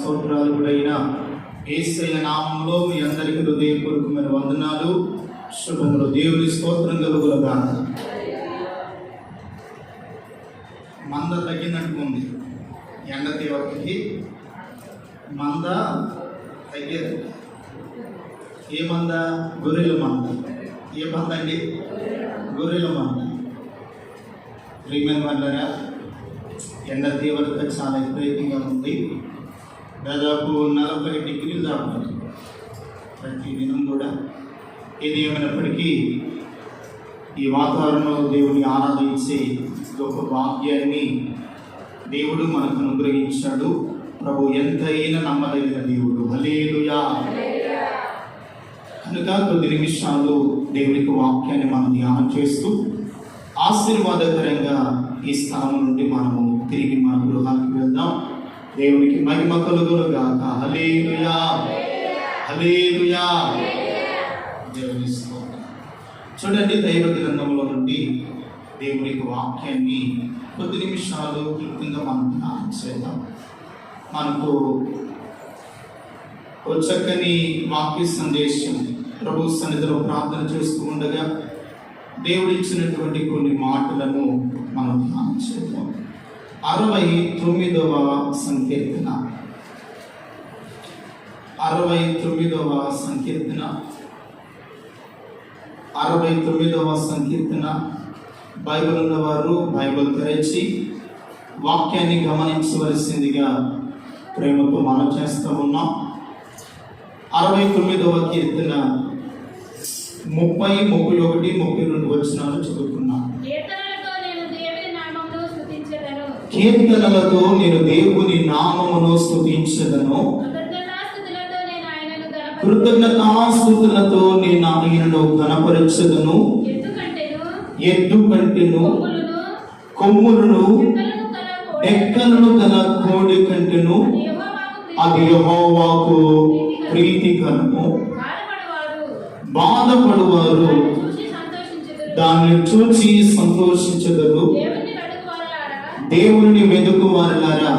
స్తోత్రాలు కూడా యేసయ్య నామములో మీ అందరికీ హృదయపూర్వకమైన వందనాలు, శుభములు. దేవుని స్తోత్రం కలుగునుగాక. మంద తగ్గినట్టుంది. ఎండ తీవ్రతకి మంద తగ్గేది. ఏ మంద? గొర్రెల మంద. ఏ మంద అండి? గొర్రెల మంద. ప్రియమైన వాళ్ళరా, ఎండ తీవ్రత చాలా విపరీతంగా ఉంది. దాదాపు 40 డిగ్రీలు దాటుతుంది ప్రతి దినం కూడా. ఏది ఏమైనప్పటికీ ఈ వాతావరణంలో దేవుని ఆరాధించే గొప్ప భాగ్యాన్ని దేవుడు మనకు అనుగ్రహించాడు. ప్రభు ఎంతైనా నమ్మదగిన దేవుడు. హల్లెలూయా. కనుక కొద్ది నిమిషాలు దేవునికి వాక్యాన్ని మనం ధ్యానం చేస్తూ ఆశీర్వాదకరంగా ఈ స్థలం నుండి మనము తిరిగి మన గృహానికి వెళ్దాం. దేవునికి మహిమ కలుగునుగాక. హల్లెలూయా, హల్లెలూయా. దేవుని స్తోత్రం. చూడండి, దైవ గ్రంథంలో నుండి దేవునికి వాక్యాన్ని కొద్ది నిమిషాలు క్లుప్తంగా మనం ధ్యానం చేద్దాం. మనకు ఒక చక్కని వాక్య సందేశం ప్రభు సన్నిధిలో ప్రార్థన చేస్తూ ఉండగా దేవుడు ఇచ్చినటువంటి కొన్ని మాటలను మనం ధ్యానం చేద్దాం. 69వ సంకీర్తన, 69వ సంకీర్తన, 69వ సంకీర్తన. బైబిల్ ఉన్నవారు బైబిల్ తెరచి వాక్యాన్ని గమనించవలసిందిగా ప్రేమతో మనం చేస్తూ ఉన్నాం. 69వ కీర్తన 30, 31, 32 వచనాలు చదువుకున్నాం. కీర్తనలతో నేను దేవుని నామమును స్తుతించెదను, కృతజ్ఞతాస్తుతులతో నేను ఆయనను ఘనపరచెదను. ఎద్దు కంటెను, కొమ్ములను, డెక్కలను గల కోడి కంటెను అది యెహోవాకు ప్రీతికరము. బాధపడువారు దాన్ని చూచి సంతోషించెదరు. దేవుని వెదుకు వారలారా,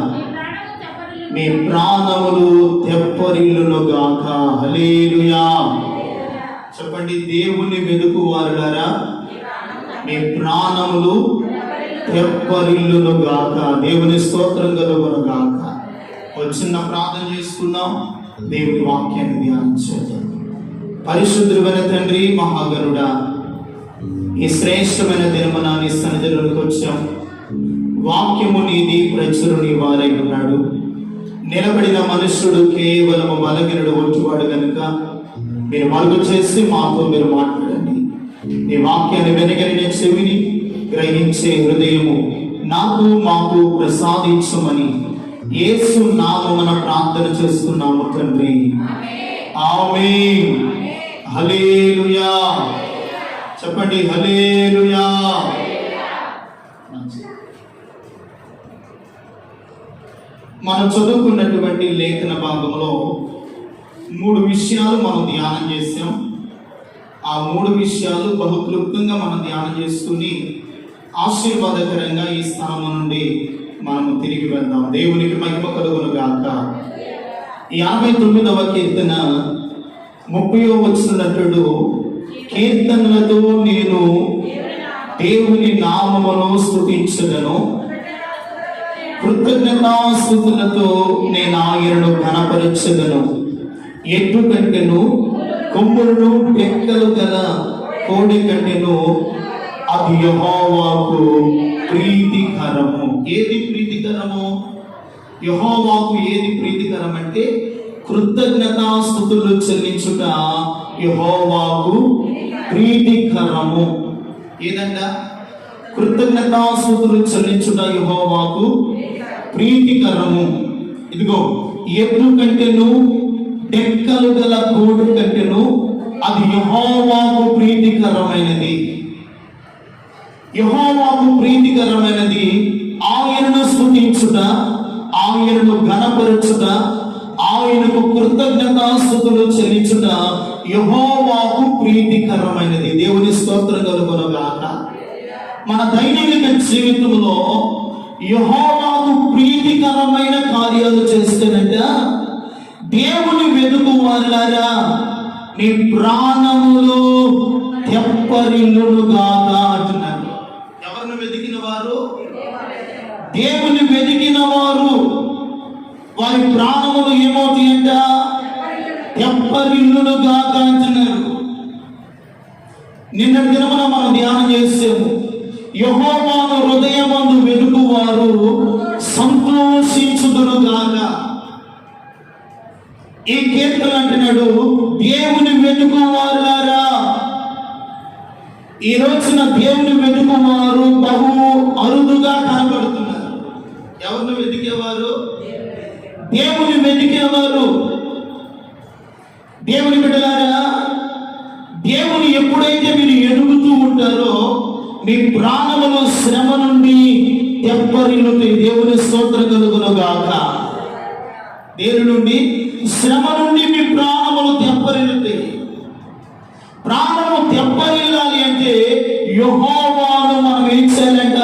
మీ ప్రాణములు తెప్పరిల్లునుగాక. హల్లెలూయా. చెప్పండి, దేవుని వెదుకు వారలారా, మీ ప్రాణములు తెప్పరిల్లునుగాక. దేవుని స్తోత్రం కలుగునుగాక. ఒక చిన్న ప్రార్థన చేసుకున్నాం. దేవుని వాక్యాన్ని ధ్యానించేద్దాం. పరిశుద్ధుడైన తండ్రి, మహాగణుడా, ఈ శ్రేష్టమైన దినమున నీ సన్నిధిలోకి వచ్చాం. వాక్యము నీది, ప్రచురుని వారై ఉన్నాడు. నిలబడిన మనుష్యుడు కేవలము బలహీనుడు, ఒంటివాడు కనుక మీరు మరుగు చేసి మాతో మీరు మాట్లాడండి. నీ వాక్యాన్ని వెనగలిన చెవిని గ్రహించే హృదయము నాకు మాకు ప్రసాదించమని యేసు నామమున ప్రార్థన చేస్తున్నాము తండ్రి. ఆమేన్. హల్లెలూయా. చెప్పండి, హల్లెలూయా. మనం చదువుకున్నటువంటి లేఖన భాగంలో 3 విషయాలు మనం ధ్యానం చేసాం. ఆ 3 విషయాలు బహుక్లుప్తంగా మనం ధ్యానం చేసుకుని ఆశీర్వాదకరంగా ఈ స్థానం నుండి మనము తిరిగి వెళ్దాం. దేవునికి మహిమ కలుగునుగాక. ఈ 59వ కీర్తన 30వ వచనములో కీర్తనలతో నేను దేవుని నామమును స్తుతించెదను, కృతజ్ఞతాస్తుతులతో నేను ఆయనను ఘనపరచెదను. ఎద్దు కంటెను, కొమ్ములను, డెక్కలు గల కోడి కంటెను అది యెహోవాకు ప్రీతికరము. ఏది ప్రీతికరము? యెహోవాకు ఏది ప్రీతికరం అంటే కృతజ్ఞతాస్తుతులు చెల్లించుట యెహోవాకు ప్రీతికరము. ఏదంట? కృతజ్ఞతాస్తుతులు చెల్లించుట యెహోవాకు ప్రీతికరము. ఇదిగో, ఎద్దు కంటెను, డెక్కలు గల కోడి కంటెను అది యెహోవాకు ప్రీతికరమైనది. యెహోవాకు ప్రీతికరమైనది ఆయనను స్తుతించుట, ఆయనను ఘనపరచుట, ఆయనకు కృతజ్ఞతాస్తుతులు చెల్లించుట యెహోవాకు ప్రీతికరమైనది. దేవుని స్తోత్రం కలుగునుగాక. మన దైనిక జీవితంలో యెహోవాకు ప్రీతికరమైన కార్యాలు చేస్తేనంట దేవుని వెతుకు వారులారా మీ ప్రాణములు తెప్పరిల్లును గాక అంటున్నారు. ఎవరిని వెతికిన వారు? దేవుని వెతికిన వారు వారి ప్రాణములు ఏమవుతాయంట? తెప్పరిల్లును గాక అంటున్నారు. నిన్నటి దినమున మనం ధ్యానం చేసాము. యెహోవాను హృదయమందు వెతుకువారు సంతోషించుదురు గాక. ఈ కీర్తన అంటున్నాడు, దేవుని వెతుకువారులారా. ఈ రోజున దేవుని వెతుకువారు బహు అరుదుగా కనబడుతున్నారు. ఎవరిని వెతికేవారు? దేవుని వెతికేవారు. దేవుని బిడ్డలారా, దేవుని ఎప్పుడైతే మీరు ఎదుగుతూ ఉంటారో మీ ప్రాణములు శ్రమ నుండి తెప్పరిల్లుతాయి. దేవుని స్తోత్రం కలుగును గాక. దేవుని నుండి శ్రమ నుండి మీ ప్రాణములు తెప్పరిల్లుతాయి. ప్రాణము తెప్పరిల్లాలి అంటే యెహోవాను మనం ఏం చేయాలంట?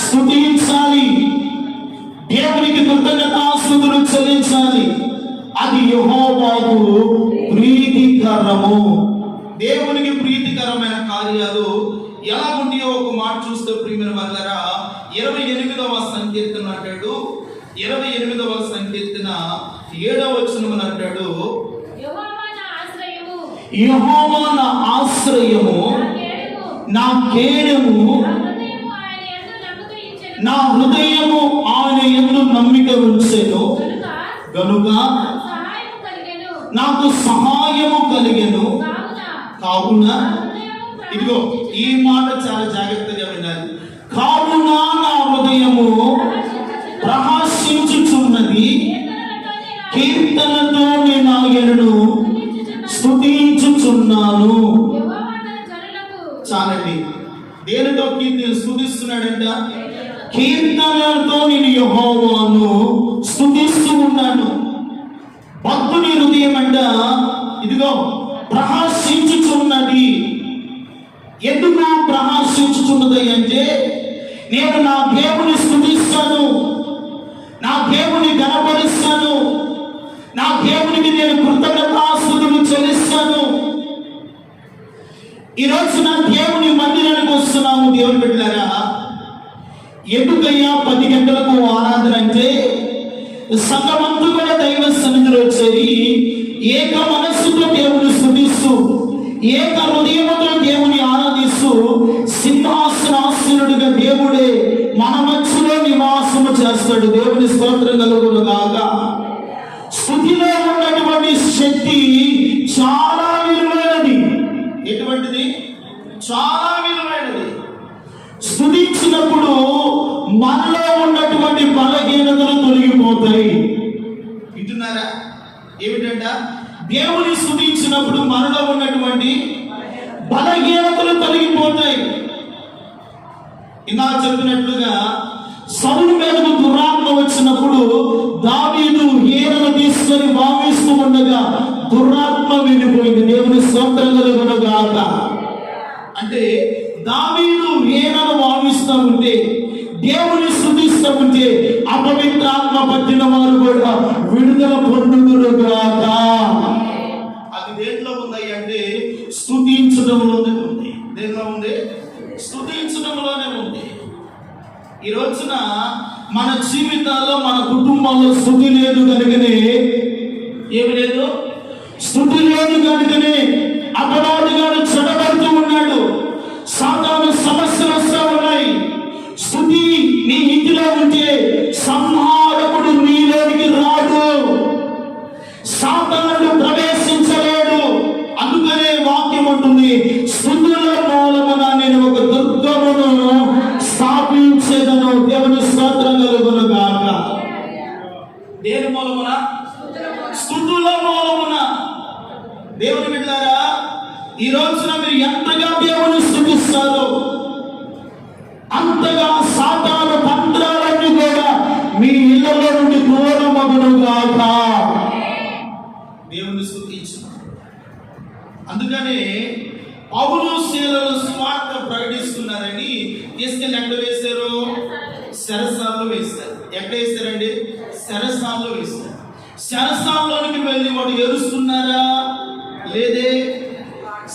స్తుతించాలి. దేవునికి కృతజ్ఞతాస్తుతులు చెల్లించాలి. అది యెహోవాకు ప్రీతికరము. దేవునికి ప్రీతికరమైన కార్యాలు ఎలా ఉంటాయో ఒక మాట చూస్తే ప్రియమైన వారలారా, 28వ సంకీర్తన అంటాడు, 28వ సంకీర్తన 7వ వచనం అంటాడు, యెహోవా నా ఆశ్రయము, నా కేడము, నా హృదయము ఆయన యందు నమ్మిక ఉంచెను గనుక నాకు సహాయము కలిగెను. కావున ఇదిగో ఈ మాట చాలా జాగ్రత్తగా వినాలి. కావున నా హృదయము ప్రకాశించుచున్నది, కీర్తనతో నేను ఆయనను స్తుతించుచున్నాను. చాలండి. దేనితో కీర్తన స్తుతిస్తున్నాడంట? కీర్తనలతో నేను యెహోవాను స్తుతిస్తూ ఉన్నాను. భక్తుని హృదయం అంట ఇదిగో ప్రకాశించుచున్నది. ఎందుకు ప్రకాశించుచున్నది అంటే, నేను నా దేవుని స్తుతిస్తాను, నా దేవుని గణపరుస్తాను, నా దేవునికి నేను కృతజ్ఞతాస్తుతులు చెల్లిస్తాను. ఈరోజు నా దేవుని మందిరానికి వస్తున్నాము. దేవుని బిడ్డలారా, ఎందుకయ్యా 10 గంటలకు ఆరాధన అంటే సంఘమంతా కూడా దైవ సన్నిధిలో చేరి ఏక మనస్సుతో దేవుని స్తుతిస్తూ ఏక హృదయముతో దేవుని ఆరాధిస్తూ సింహాసనాసీనుడిగా దేవుడే మన మధ్యలో నివాసము చేస్తాడు. దేవుని స్తోత్రం కలుగును గాక. స్తుతిలో ఉన్నటువంటి శక్తి చాలా విలువైనది. ఎటువంటిది? చాలా విలువైనది. స్తుతించినప్పుడు మనలో ఉన్నటువంటి బలహీనతలు తొలగిపోతాయి. వింటున్నారా? ఏమిటంట? దేవుని స్తుతించినప్పుడు మనలో ఉన్నటువంటి బలహీనతలు తొలగిపోతాయి. ఇలా చెప్పినట్లుగా సౌలు మీదకు దురాత్మ వచ్చినప్పుడు దావీదు హీనను తీసుకొని భావిస్తూ ఉండగా దురాత్మ వెళ్ళిపోయింది. దేవుని స్తోత్రం కలుగును గాక. అంటే దావీదు హీనను భావిస్తూ ఉంటే, దేవుని స్తుతిస్తూ ఉంటే అపవిత్రాత్మ పట్టిన వారు కూడా విడుదల పొందుదురు గాక. అది దేంట్లో ఉంది అంటే స్తుతించడంలోనే ఉంది. దేంట్లో ఉంది? స్తుతించడంలోనే ఉంది. ఈ రోజున మన జీవితాల్లో మన కుటుంబంలో స్తుతి లేదు కనుకనే, ఏమి లేదు? స్తుతి లేదు కనుకనే అపరాధిగాడు చెడబడుతూ ఉన్నాడు. సాతాను సమస్యలు వస్తూ ఉన్నాయి. స్తుతి నీ ఇంటిలో ఉంటే సంహారకుడు నీలోనికి రాడు, సాతానుడు ప్రవేశించలేడు. అందుకనే వాక్యం ఉంటుంది, స్తుతుల మూలమున నేను ఒక దుర్గమును స్థాపించేదను. దేవుని స్తోత్రం కలుగును గాక. దేని మూలమున? స్తుతుల మూలమున. దేవుని బిడ్డలారా, ఈ రోజున మీరు ఎంతగా దేవుని స్తుతిస్తారో అంతగా సాతాను తంత్రాలన్నీ కూడా మీ ఇళ్లలో నుండి దూరమగును గాక. దేవుని స్తుతించు. అందుకనే పౌలు శీలలు స్వార్థ ప్రకటిస్తున్నారని తీసుకెళ్ళి ఎక్కడ వేశారు? చెరసాల్లో వేశారు. ఎక్కడ వేశారండి? చెరసాల్లో వేశారు. సరసాల్లోనికి వెళ్ళి వాడు ఏడుస్తున్నారా? లేదే.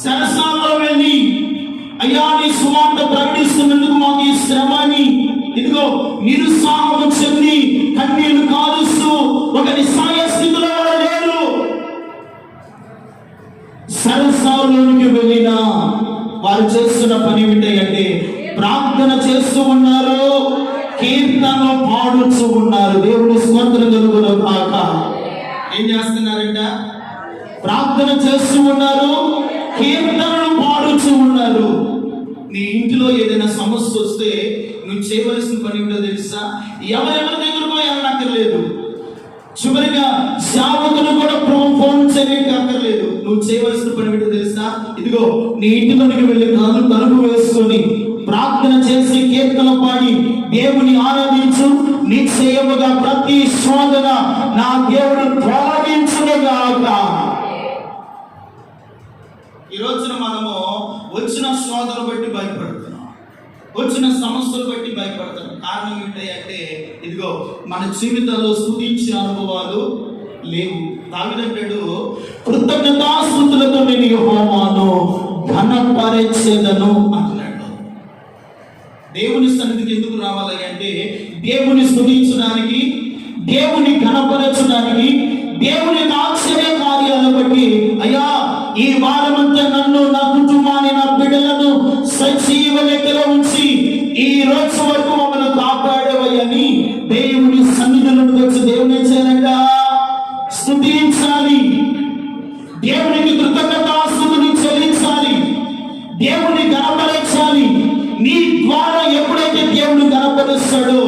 సరసాల్లో వెళ్ళి అయ్యా నీ సువార్త ప్రకటిస్తున్నందుకు మాకు ఈ శ్రమని ఇదిగో నిరుత్సాహం చెంది కన్నీళ్లు కాలుస్తూ ఒక నిస్సాయ స్థితిలో లేరు. సరసాల్లోనికి వెళ్ళిన వారు చేస్తున్న పని ఏంటంటే ప్రార్థన చేస్తూ ఉన్నారు, కీర్తనలు పాడుతూ ఉన్నారు. దేవుని స్తోత్రం కలుగును గాక. ఏం చేస్తున్నారంట? ప్రార్థన చేస్తూ ఉన్నారు, కీర్తనలు పాడుతూ ఉన్నారు. నీ ఇంటిలో ఏదైనా సమస్య వస్తే నువ్వు చేయవలసిన పని ఏంటో తెలుసా? ఎవరెవరి దగ్గరకు వెళ్ళనక్కర్లేదు. చివరిగా సేవకులు కూడా ఫోన్ చేయక్కర్లేదు. నువ్వు చేయవలసిన పని ఏంటో తెలుసా? ఇదిగో నీ ఇంటిలోనికి వెళ్ళి తలుపు వేసుకొని ప్రార్థన చేసి కీర్తన పాడి దేవుని ఆరాధించు. నిశ్చయముగా ప్రతి శోధన నా దేవుడు తొలగించునుగాక. ఈ రోజున మనము వచ్చిన శోధన బట్టి భయపడుతున్నాం, వచ్చిన సమస్యలు బట్టి భయపడుతున్నాం. కారణం ఏంటంటే ఇదిగో మన జీవితంలో స్తుతించే అనుభవాలు లేవు. దావీదంటాడు, కృతజ్ఞతాస్తుతులతో నేను యెహోవాను ఘనపరచెదను అంటున్నాడు. దేవుని సన్నిధికి ఎందుకు రావాలి అంటే దేవుని స్తుతించడానికి, దేవుని ఘనపరచడానికి, దేవుని ఆశ్చర్య కార్యాలను బట్టి అయ్యా ఈ వారమంతా నన్ను, నా కుటుంబాన్ని, నా బిడ్డలను సజీవ లెక్కలో ఉంచి ఈ రోజు వరకు మమ్మల్ని కాపాడేవని దేవుని సన్నిధిలోకి వచ్చి దేవుని చేయాలంట స్తుతించాలి. దేవునికి కృతజ్ఞతాస్తుతులు చెల్లించాలి, దేవుని ఘనపరచాలి. నీ ద్వారా ఎప్పుడైతే దేవుడు ఘనపరుస్తాడో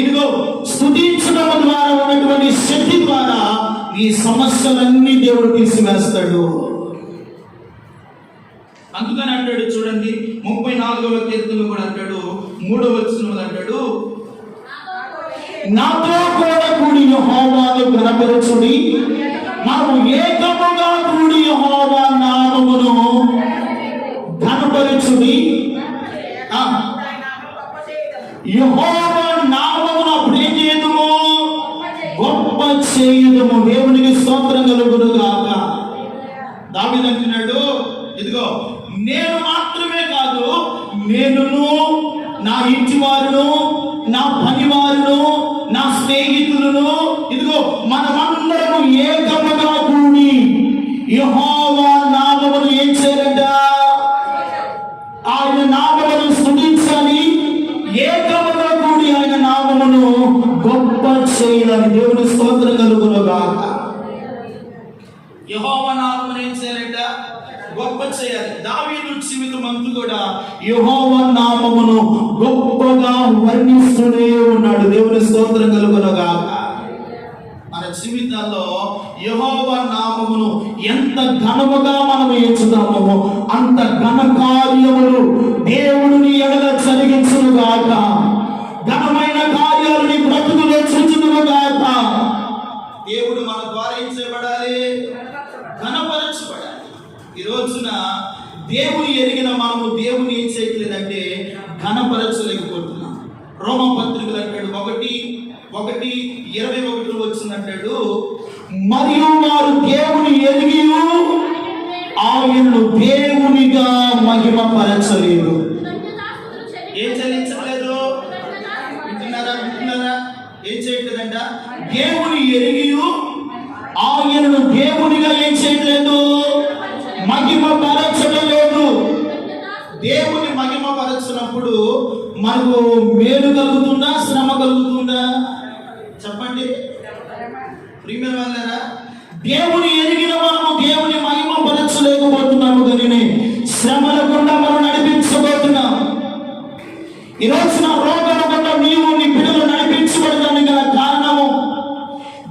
ఇదిగో స్తుతించడం ద్వారా ఉన్నటువంటి శక్తి ద్వారా ఈ సమస్యలన్నీ దేవుడు తీసివేస్తాడు. అందుకని అంటాడు చూడండి 34వ కీర్తనలో కూడా అంటాడు, 3వ వచనంలో అంటాడు, నాతో కూడా కూడి యెహోవాను ఘనపరచుడి, మనము ఏకముగా కూడి యెహోవా నామమును ఘనపరచుడి. యెహోవా నామమును అప్పుడు ఏం చేయదుము? గొప్ప చేయదుము. దేవునికి స్తోత్రం కలుగును గాక. దావీదు అంటున్నాడు, ఇదిగో నేను మాత్రమే కాదు, నేనును, నా ఇంటి వారును, నా పని వారును, నా స్నేహితులను, ఇదిగో మనమందరము ఏకముగా కూడి యెహోవా నామమును ఏం చేయాలంట? ఆయన నామమును స్తుతించాలి, ఏకముగా కూడి ఆయన నామమును గొప్ప చేయాలి. దేవుని స్తోత్రం కలుగును గాక. యెహోవా నామమును ఏం చేయాలంట? గొప్ప చేయాలి. దావీదు జీవితం అంతా కూడా యెహోవా నామమును గొప్పగా వర్ణిస్తూనే ఉన్నాడు. దేవుని స్తోత్రం కలుగును గాక. మన జీవితాల్లో యెహోవా నామమును ఎంత ఘనముగా మనం ఎంచుతామో అంత ఘన కార్యములు దేవుడిని ఎడల జరిగించును గాక. ఘనమైన కార్యాలని బ్రతుకులో చూచును గాక. దేవుడు మన ద్వారా ఏం చేయబడాలి? ఘనపరచబడాలి. ఈ రోజున దేవుని ఎరిగిన మనము దేవుని ఏం చేయట్లేదంటే ఘనపరచలేకపోతున్నాం. రోమా పత్రికలు అంటాడు 1:21 వచ్చిందంటాడు, మరియు వారు దేవుని ఎరిగి ఆయన్ను దేవునిగా మహిమపరచలేదు. ఏం చెల్లించలేదు? వింటున్నారా? ఏం చేయట్లేదంట? దేవుని ఎరిగి ఆయనను దేవునిగా ఏం చేయట్లేదు? మహిమపరచడం లేదు. దేవుని మహిమపరచినప్పుడు మనకు మేలు కలుగుతుందా, శ్రమ కలుగుతుందా? చెప్పండి ప్రియమైన వాళ్ళారా. దేవుని ఎరిగిన మనము దేవుని మహిమపరచలేకపోతున్నాము, కానీ శ్రమల గుండా మనం నడిపించబోతున్నాం. ఈ రోజున రోగాల గుండా నీవు, నీ బిడ్డలు నడిపించబడడానికి గల కారణము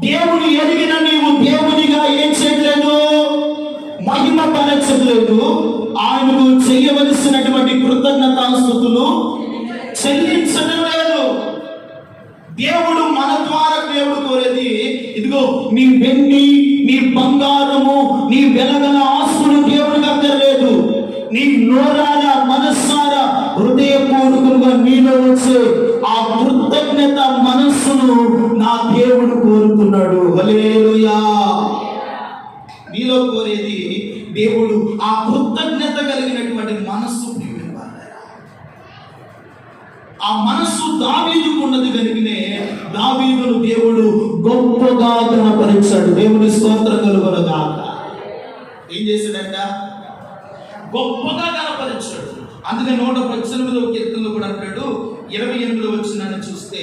దేవుని ఎరిగిన నీవు దేవునిగా ఏం చేయట్లేదు? మహిమపరచలేదు. ఆయనకు చేయవలసినటువంటి కృతజ్ఞతాస్తుతులు చెల్లించడం లేదు. దేవుడు మన ద్వారా దేవుడు కోరేది ఇదిగో నీ వెండి, నీ బంగారము, నీ వెలగల ఆస్తులు దేవుడికి అక్కర్లేదు. నీ నోరారా, మనస్సారా హృదయపూర్వకంగా మీలో వచ్చే ఆ కృతజ్ఞత మనస్సును నా దేవుడు కోరుతున్నాడు. హల్లెలూయా. మీలో కోరేది దేవుడు ఆ కృతజ్ఞత కలిగినటువంటి మనస్సు. ఆ మనస్సు దావీదుకు ఉన్నది కనుకనే దావీదును దేవుడు గొప్పగా ఘనపరిచాడు. దేవుని స్తోత్రం కలుగునుగాక. ఏం చేశాడంట? గొప్పగా ఘనపరిచాడు. అందుకే 118వ కీర్తనలో కూడా అంటాడు, 28వ వచనాన్ని చూస్తే,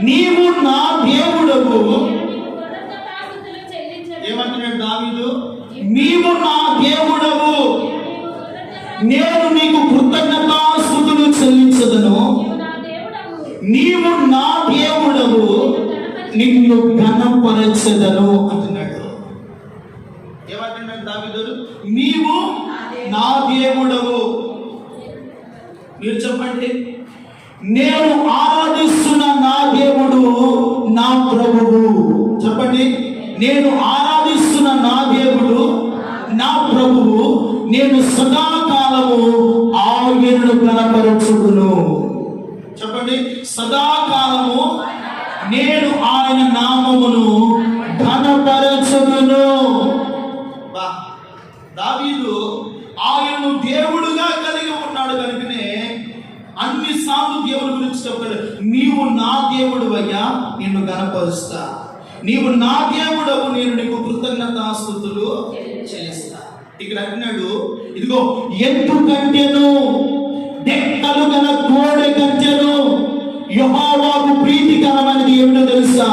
నీవు నా దేవుడవు. ఏమంటున్నాడు దావీదు? నీవు నా దేవుడవు, నేను నీకు కృతజ్ఞతాస్తుతులు చెల్లించదను. నీవు నా దేవుడవు, నిన్ను ఘనపరచెదను అంటున్నాడు. ఏమంటున్నాడు దావీదు? నీవు నా దేవుడవు. మీరు చెప్పండి, నేను ఆరాధిస్తున్న నా దేవుడు నా ప్రభువు. చెప్పండి, నేను ఆరాధిస్తున్న నా దేవుడు నా ప్రభువు, నేను సదాకాలము ఆయనను ఘనపరచుదును. చెప్పండి, సదాకాలము నేను ఆయన నామమును ఘనపరచుదును. దావీదు ఆయనను దేవుడుగా కలిగి ఉన్నాడు కనుకనే అన్నిసార్లు దేవుడి గురించి చెప్పాడు, నీవు నా దేవుడు అయ్యా, నిన్ను ఘనపరుస్తా. నీవు నా దేవుడవు, నేను నీకు కృతజ్ఞతాస్తుతులు చెల్లిస్తా. ఇక్కడ అంటున్నాడు, ఇదిగో ఎత్తు కంటెను, డెక్కలు గల కోడె కంటెను యెహోవాకు ప్రీతికరమైనది ఏమిటో తెలుసా?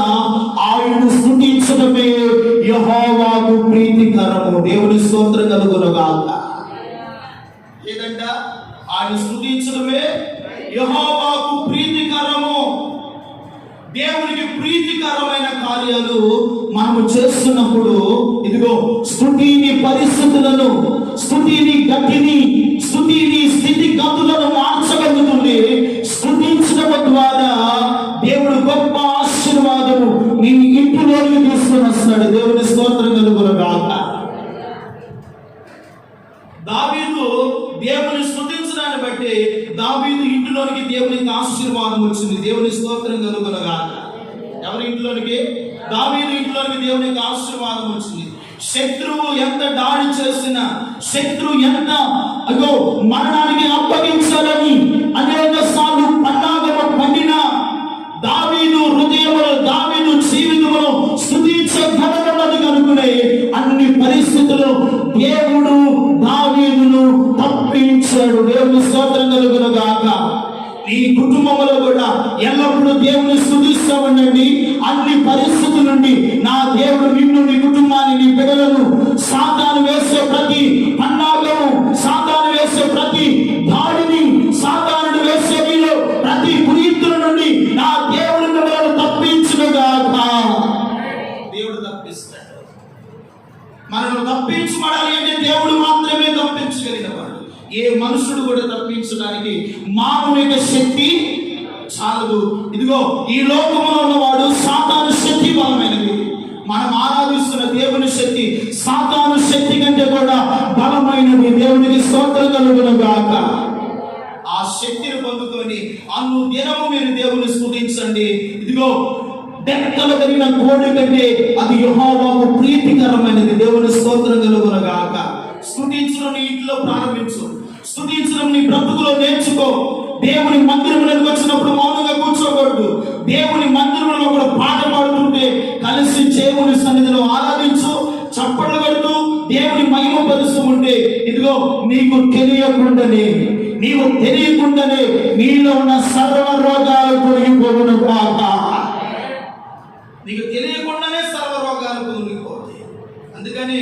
ఆయనను స్తుతించడమే యెహోవాకు ప్రీతికరము. దేవుని స్తోత్రం కలుగునుగాక. ఏదంట? ఆయన స్తుతించడమే యెహోవాకు ప్రీతికరము. దేవునికి ప్రీతికరమైన కార్యాలు మనము చేస్తున్నప్పుడు ఇదిగో స్తుతిని, పరిస్థితులను, స్తుతిని, గతిని, స్తుతిని, స్థితిగతులను మార్చగలుగుతుంది. స్తుతించడం ద్వారా దేవుడు గొప్ప ఆశీర్వాదము నీ ఇంటిలోకి తీసుకొని వస్తాడు. దేవుని స్తోత్రం కలుగునుగాక. దావీదు దేవుని స్తుతించడాన్ని బట్టి దావీదు ఇంటిలోనికి దేవునికి ఆశీర్వాదం వచ్చింది. దేవుని స్తోత్రం కలుగునుగాక. ఎవరి ఇంట్లోనికి? దావీదు ఇంట్లోనికి దేవునికి ఆశీర్వాదం వచ్చింది. శత్రువు ఎంత దాడి చేసినా, శత్రువు ఎంత మరణానికి అప్పగించాలని అనేక సార్లు పన్నాగము పండిన దావీదు హృదయంలో, దావీదు జీవితంలో స్తుతించే ఘనతను కనుక్కునే అన్ని పరిస్థితుల్లో దేవుడు దావీదును తప్పించాడు. దేవుని స్తోత్రం కలుగునుగాక. నీ కుటుంబంలో కూడా ఎల్లప్పుడూ దేవుని స్తుతిస్తూ ఉండండి. అన్ని పరిస్థితుల నుండి నా దేవుడు నిన్ను, నీ కుటుంబాన్ని, నీ బిడ్డలను సాతాను వేసే ప్రతి పన్నాగము, సాతాను వేసే ప్రతి దాడిని, సాతాను వేసే మీలో ప్రతి కురీతుల నుండి నా దేవుడు మిమ్మల్ని తప్పించునుగాక. దేవుడు తప్పిస్తాడు. మనల్ని తప్పించబడాలి అంటే దేవుడు మాత్రమే తప్పించగలిగిన వాడు. ఏ మనుషుడు కూడా తప్పించడానికి మానవుని శక్తి చాలదు. ఇదిగో ఈ లోకంలో ఉన్నవాడు సాతాను శక్తి బలమైనది. మనం ఆరాధిస్తున్న దేవుని శక్తి సాతాను శక్తి కంటే కూడా బలమైనది. దేవునికి స్తోత్రం కలుగునుగాక. ఆ శక్తిని పొందుకొని అన్ను దినము మీరు దేవుని స్తుతించండి. ఇదిగో డెక్కలు కలిగిన కోడి కంటే అది యెహోవాకు ప్రీతికరమైనది. దేవుని స్తోత్రం కలుగునుగాక. స్తుతించడం నీ ఇంట్లో ప్రారంభించు. స్తుతించడం నీ బ్రతుకులో నేర్చుకో. దేవుని మందిరంలోకి వచ్చినప్పుడు మౌనంగా కూర్చోకూడదు. దేవుని మందిరంలో కూడా పాట పాడుతుంటే కలిసి దేవుని సన్నిధిలో ఆరాధించు. చప్పట్లు కొడుతూ దేవుని మహిమ పరుస్తూ ఉంటే ఇదిగో నీకు తెలియకుండానే నీలో ఉన్న సర్వ రోగాలు తొలగిపోవును కాక. నీకు తెలియకుండానే సర్వ రోగాలు తొలగిపోతాయి. అందుకని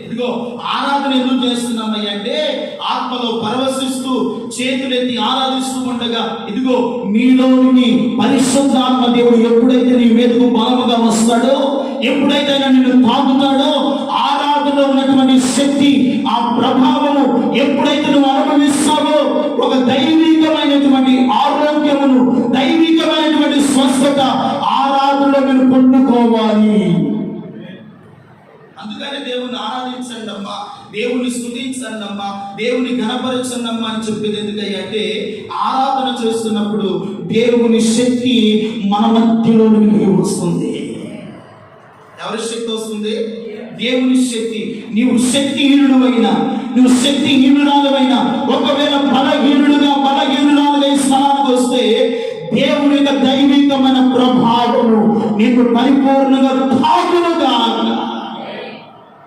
ఇదిగో ఆరాధన ఎందుకు చేస్తున్నామయ్య అంటే ఆత్మలో పరవశిస్తూ చేతులెత్తి ఆరాధిస్తూ ఉండగా ఇదిగో మీలోని పరిశుద్ధాత్మ దేవుడు ఎప్పుడైతే నీ మీదకు బలముగా వస్తాడో, ఎప్పుడైతే నిన్ను తాకుతాడో, ఆరాధనలో ఉన్నటువంటి శక్తి, ఆ ప్రభావము ఎప్పుడైతే నువ్వు అనుభవిస్తావో ఒక దైవికమైనటువంటి ఆరోగ్యమును, దైవికమైనటువంటి స్వస్థత ఆరాధనలో మీరు పొందుకోవాలి. అందుకని దేవుని ఆరాధించండి అమ్మా. దేవుని స్తుతించండమ్మా, దేవుని ఘనపరచండమ్మా అని చెప్పేది ఎందుకయ్యా అంటే, ఆరాధన చేస్తున్నప్పుడు దేవుని శక్తి మన మధ్యలోనికి వస్తుంది. ఎవరి శక్తి వస్తుంది? దేవుని శక్తి. నీవు శక్తిహీనుడైనా, నువ్వు శక్తిహీనురాలైనా, ఒకవేళ బలహీనురాలుగా ఈ స్థలానికి వస్తే దేవుని యొక్క దైవికమైన ప్రభావము నీకు పరిపూర్ణంగా తాకునుగా.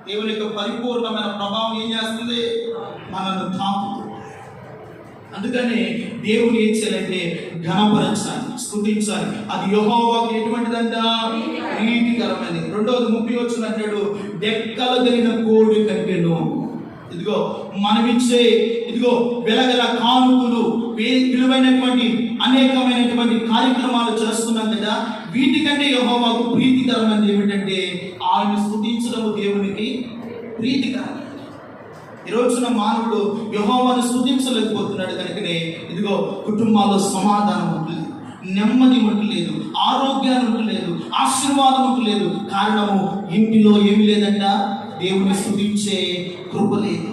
దేవుని యొక్క పరిపూర్ణమైన ప్రభావం ఏం చేస్తుంది? మనల్ని తాకుతుంది. అందుకని దేవుని ఏం చేయాలంటే ఘనపరచాలి, స్తుతించాలి. అది యెహోవాకు ఎటువంటిదంట? ప్రీతికరమైనది. రెండవది 30 వచనం అంటాడు, డెక్కలు కలిగిన కోడి కంటేను. ఇదిగో మనమిచ్చే వెలగల కానుకలు, విలువైనటువంటి అనేకమైనటువంటి కార్యక్రమాలు చేస్తున్నాం కదా, వీటికంటే యెహోవాకు ప్రీతికరమైనది ఏమిటంటే ఆయన స్తుతించడం దేవునికి ప్రీతికరమైనది. ఈ రోజున మానవుడు యెహోవాను స్తుతించలేకపోతున్నాడు కనుకనే కుటుంబాల్లో సమాధానం ఉంటుంది, నెమ్మది ఉండలేదు, ఆరోగ్యాన్ని ఉండలేదు, ఆశీర్వాదం ఉండలేదు. కారణము ఇంటిలో ఏమి లేదంట? దేవుని స్తుతించే కృప లేదు.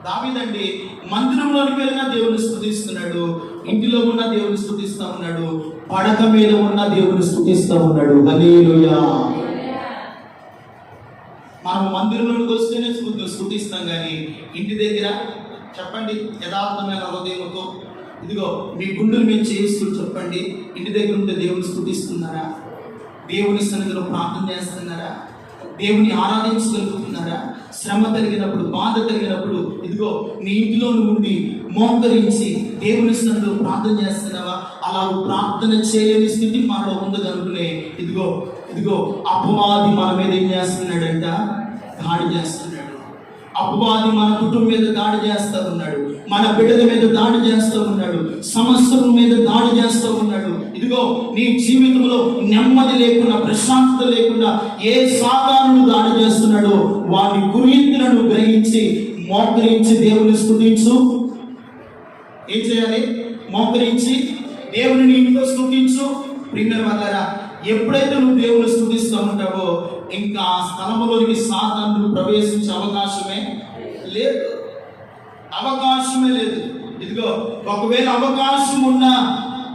దావీదండి మందిరంలోకి వెళ్ళినా దేవుని స్తుతిస్తున్నాడు, ఇంటిలో ఉన్న దేవుని స్తుతిస్తా ఉన్నాడు, పడక మీద ఉన్న దేవుని స్తుతిస్తా ఉన్నాడు. హల్లెలూయా. మనం మందిరంలోకి వస్తేనే స్తుతిస్తాం, కానీ ఇంటి దగ్గర చెప్పండి యథార్థమైన హృదయంతో మీ గుండెలు మేము చేస్తూ చెప్పండి, ఇంటి దగ్గర ఉంటే దేవుని స్తుతిస్తున్నారా? దేవుని సన్నిధిలో ప్రార్థన చేస్తున్నారా? దేవుని ఆరాధించగలుగుతున్నారా? శ్రమ కలిగినప్పుడు, బాధ కలిగినప్పుడు నీ ఇంటిలో ఉండి మోకరించి దేవుని సన్నిధిలో ప్రార్థన చేస్తున్నావా? అలా ప్రార్థన చేయలేని స్థితి మనలో ఉంది కనుకనే అపవాది మన మీద ఏం చేస్తున్నాడంట? దాడి చేస్తున్నాడు. అపవాది మన కుటుంబం మీద దాడి చేస్తూ ఉన్నాడు, మన బిడ్డల మీద దాడి చేస్తూ ఉన్నాడు, సమస్యల మీద దాడి చేస్తూ ఉన్నాడు. నీ జీవితంలో నెమ్మది లేకుండా, ప్రశాంతత లేకుండా ఏ సాతానుడు దాడి చేస్తున్నాడో వాటి గురించులను గ్రహించి మోకరించి దేవుని స్తుతించు. ఏం చేయాలి? మోకరించి దేవుని ఇంట్లో స్తుతించు. ప్రియమైన వాళ్ళారా, ఎప్పుడైతే నువ్వు దేవుని స్తుతిస్తూ ఉంటావో ఇంకా ఆ స్థలంలోనికి సాతానుడు ప్రవేశించే అవకాశమే లేదు. ఒకవేళ అవకాశం ఉన్నా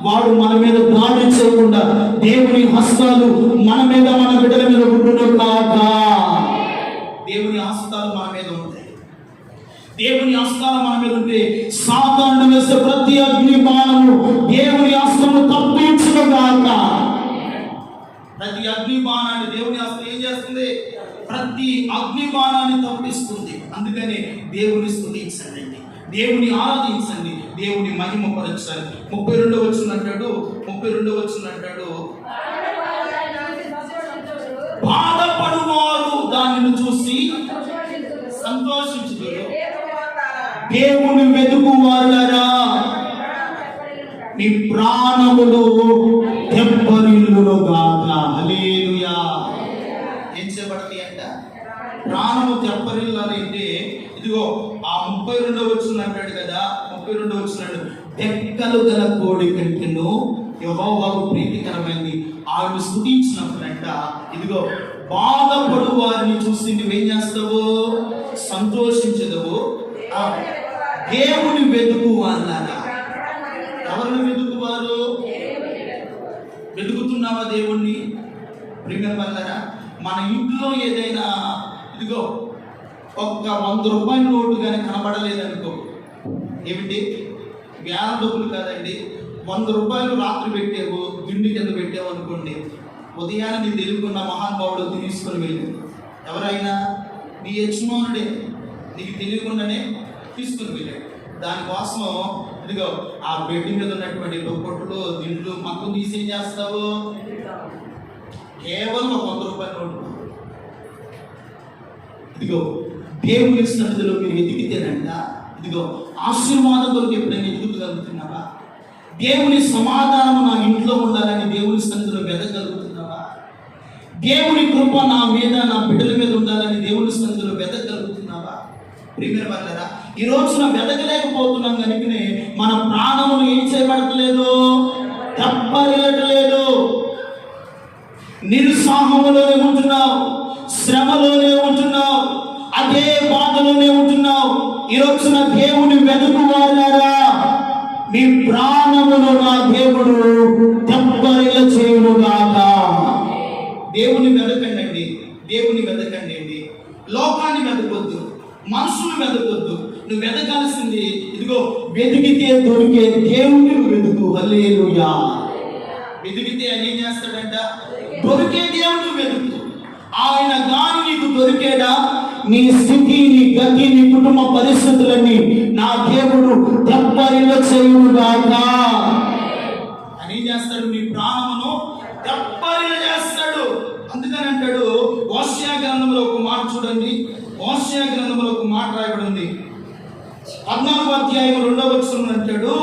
వాడు మన మీద దాడి చేయకుండా దేవుని హస్తాలు మన మీద, మన బిడ్డల మీద ఉండును కాక. దేవుని హస్తాలు మన మీద ఉంటాయి. దేవుని హస్తాలు మన మీద ఉంటే సాతానుడు వేసే ప్రతి అగ్ని బాణము దేవుని హస్తము తప్పించును కాక. ప్రతి అగ్ని బాణాన్ని దేవుని హస్తం ఏం చేస్తుంది? ప్రతి అగ్ని బాణాన్ని తప్పిస్తుంది. అందుకని దేవుని స్తుతించండి, దేవుని ఆరాధించండి, దేవుని మహిమ పరచాలి. 32 వచనం అంటాడు, బాధపడువారు దానిని చూసి సంతోషించుదురు, దేవుని వెతుకువారులారా మీ ప్రాణములు తెప్పరిల్లును గాక. హల్లెలూయా. ఏం చేయబడతాయి అంట? ప్రాణము తెప్పరిల్లాలి అంటే ఆ 32 వచనం అంటాడు కదా, 32 వచనం, డెక్కలు గల కోడి కంటేను యెహోవాకు ప్రీతికరమైంది. ఆయన స్తుతించినప్పుడంట బాధపడు వారిని చూసి నువ్వేం చేస్తావు? సంతోషించదవు. దేవుని వెతుకువారులారా. ఎవరిని వెతుకువారు? వెతుకుతున్నావా దేవుణ్ణి? ప్రియమైన వాళ్ళారా, మన ఇంట్లో ఏదైనా ఒక్క 100 రూపాయల నోటు కానీ కనబడలేదనుకో, ఏమిటి? వేల డబ్బులు కాదండి, 100 రూపాయలు రాత్రి పెట్టావు, దిండి కింద పెట్టావు అనుకోండి, ఉదయాన్నే నీ తెలుగున్న మహానుభావుడు తీసుకొని వెళ్ళాడు. ఎవరైనా నీ యజమానుడే నీకు తెలియకుండానే తీసుకుని వెళ్ళాడు. దానికోసం ఆ బెడ్ మీద ఉన్నటువంటి దుప్పట్లు, దిండ్లు మొత్తం తీసి ఏం చేస్తావు? కేవలం 100 రూపాయల నోటు. దేవుని సన్నిధిలో మీరు ఎదిగితేనంట ఆశీర్వాదం కొరకు ఎప్పుడైనా ఎదుగుగలుగుతున్నావా? దేవుని సమాధానం నా ఇంట్లో ఉండాలని దేవుని సన్నిధిలో వెదగలుగుతున్నావా? దేవుని కృప నా మీద, నా బిడ్డల మీద ఉండాలని దేవుని సన్నిధిలో వెదగలుగుతున్నావా? ప్రియమైన వాళ్ళారా, ఈ రోజున వెదగలేకపోతున్నాం కనుకనే మన ప్రాణములు ఏం చేయబడట్లేదు? తప్పలేదు. నిరుత్సాహంలోనే ఉంటున్నావు, శ్రమలోనే ఉంటున్నావు, అదే బాధలోనే ఉంటున్నావు. ఈ రోజున దేవుని వెతుకువారా, మీ ప్రాణమును నా దేవుడు తెప్పరిల్ల చేయునుగాక. దేవుని వెతకండి, దేవుని వెతకండి. లోకాన్ని వెతకొద్దు, మనుషులు వెతకొద్దు. నువ్వు వెతకాల్సింది ఇదిగో, వెతికితే దొరికే దేవుని వెతుకు. హల్లెలూయా. వెతికితే ఆయన ఏం చేస్తాడంట? దొరికే దేవుని వెతుకు. ఆయన గాని నీకు దొరికేడా, నీ స్థితి, నీ గతి, నీ కుటుంబ పరిస్థితులన్నీ నా దేవుడు తెప్పరిల్ల చేయునుగాక. అని ఏం చేస్తాడు? నీ ప్రాణమును తెప్పరిల్ల చేస్తాడు. అందుకని అంటాడు, హోషేయ గ్రంథంలో ఒక మాట చూడండి. హోషేయ గ్రంథంలో ఒక మాట రాయబడి ఉంది. 14వ అధ్యాయం 2వ వచనం అంటాడు,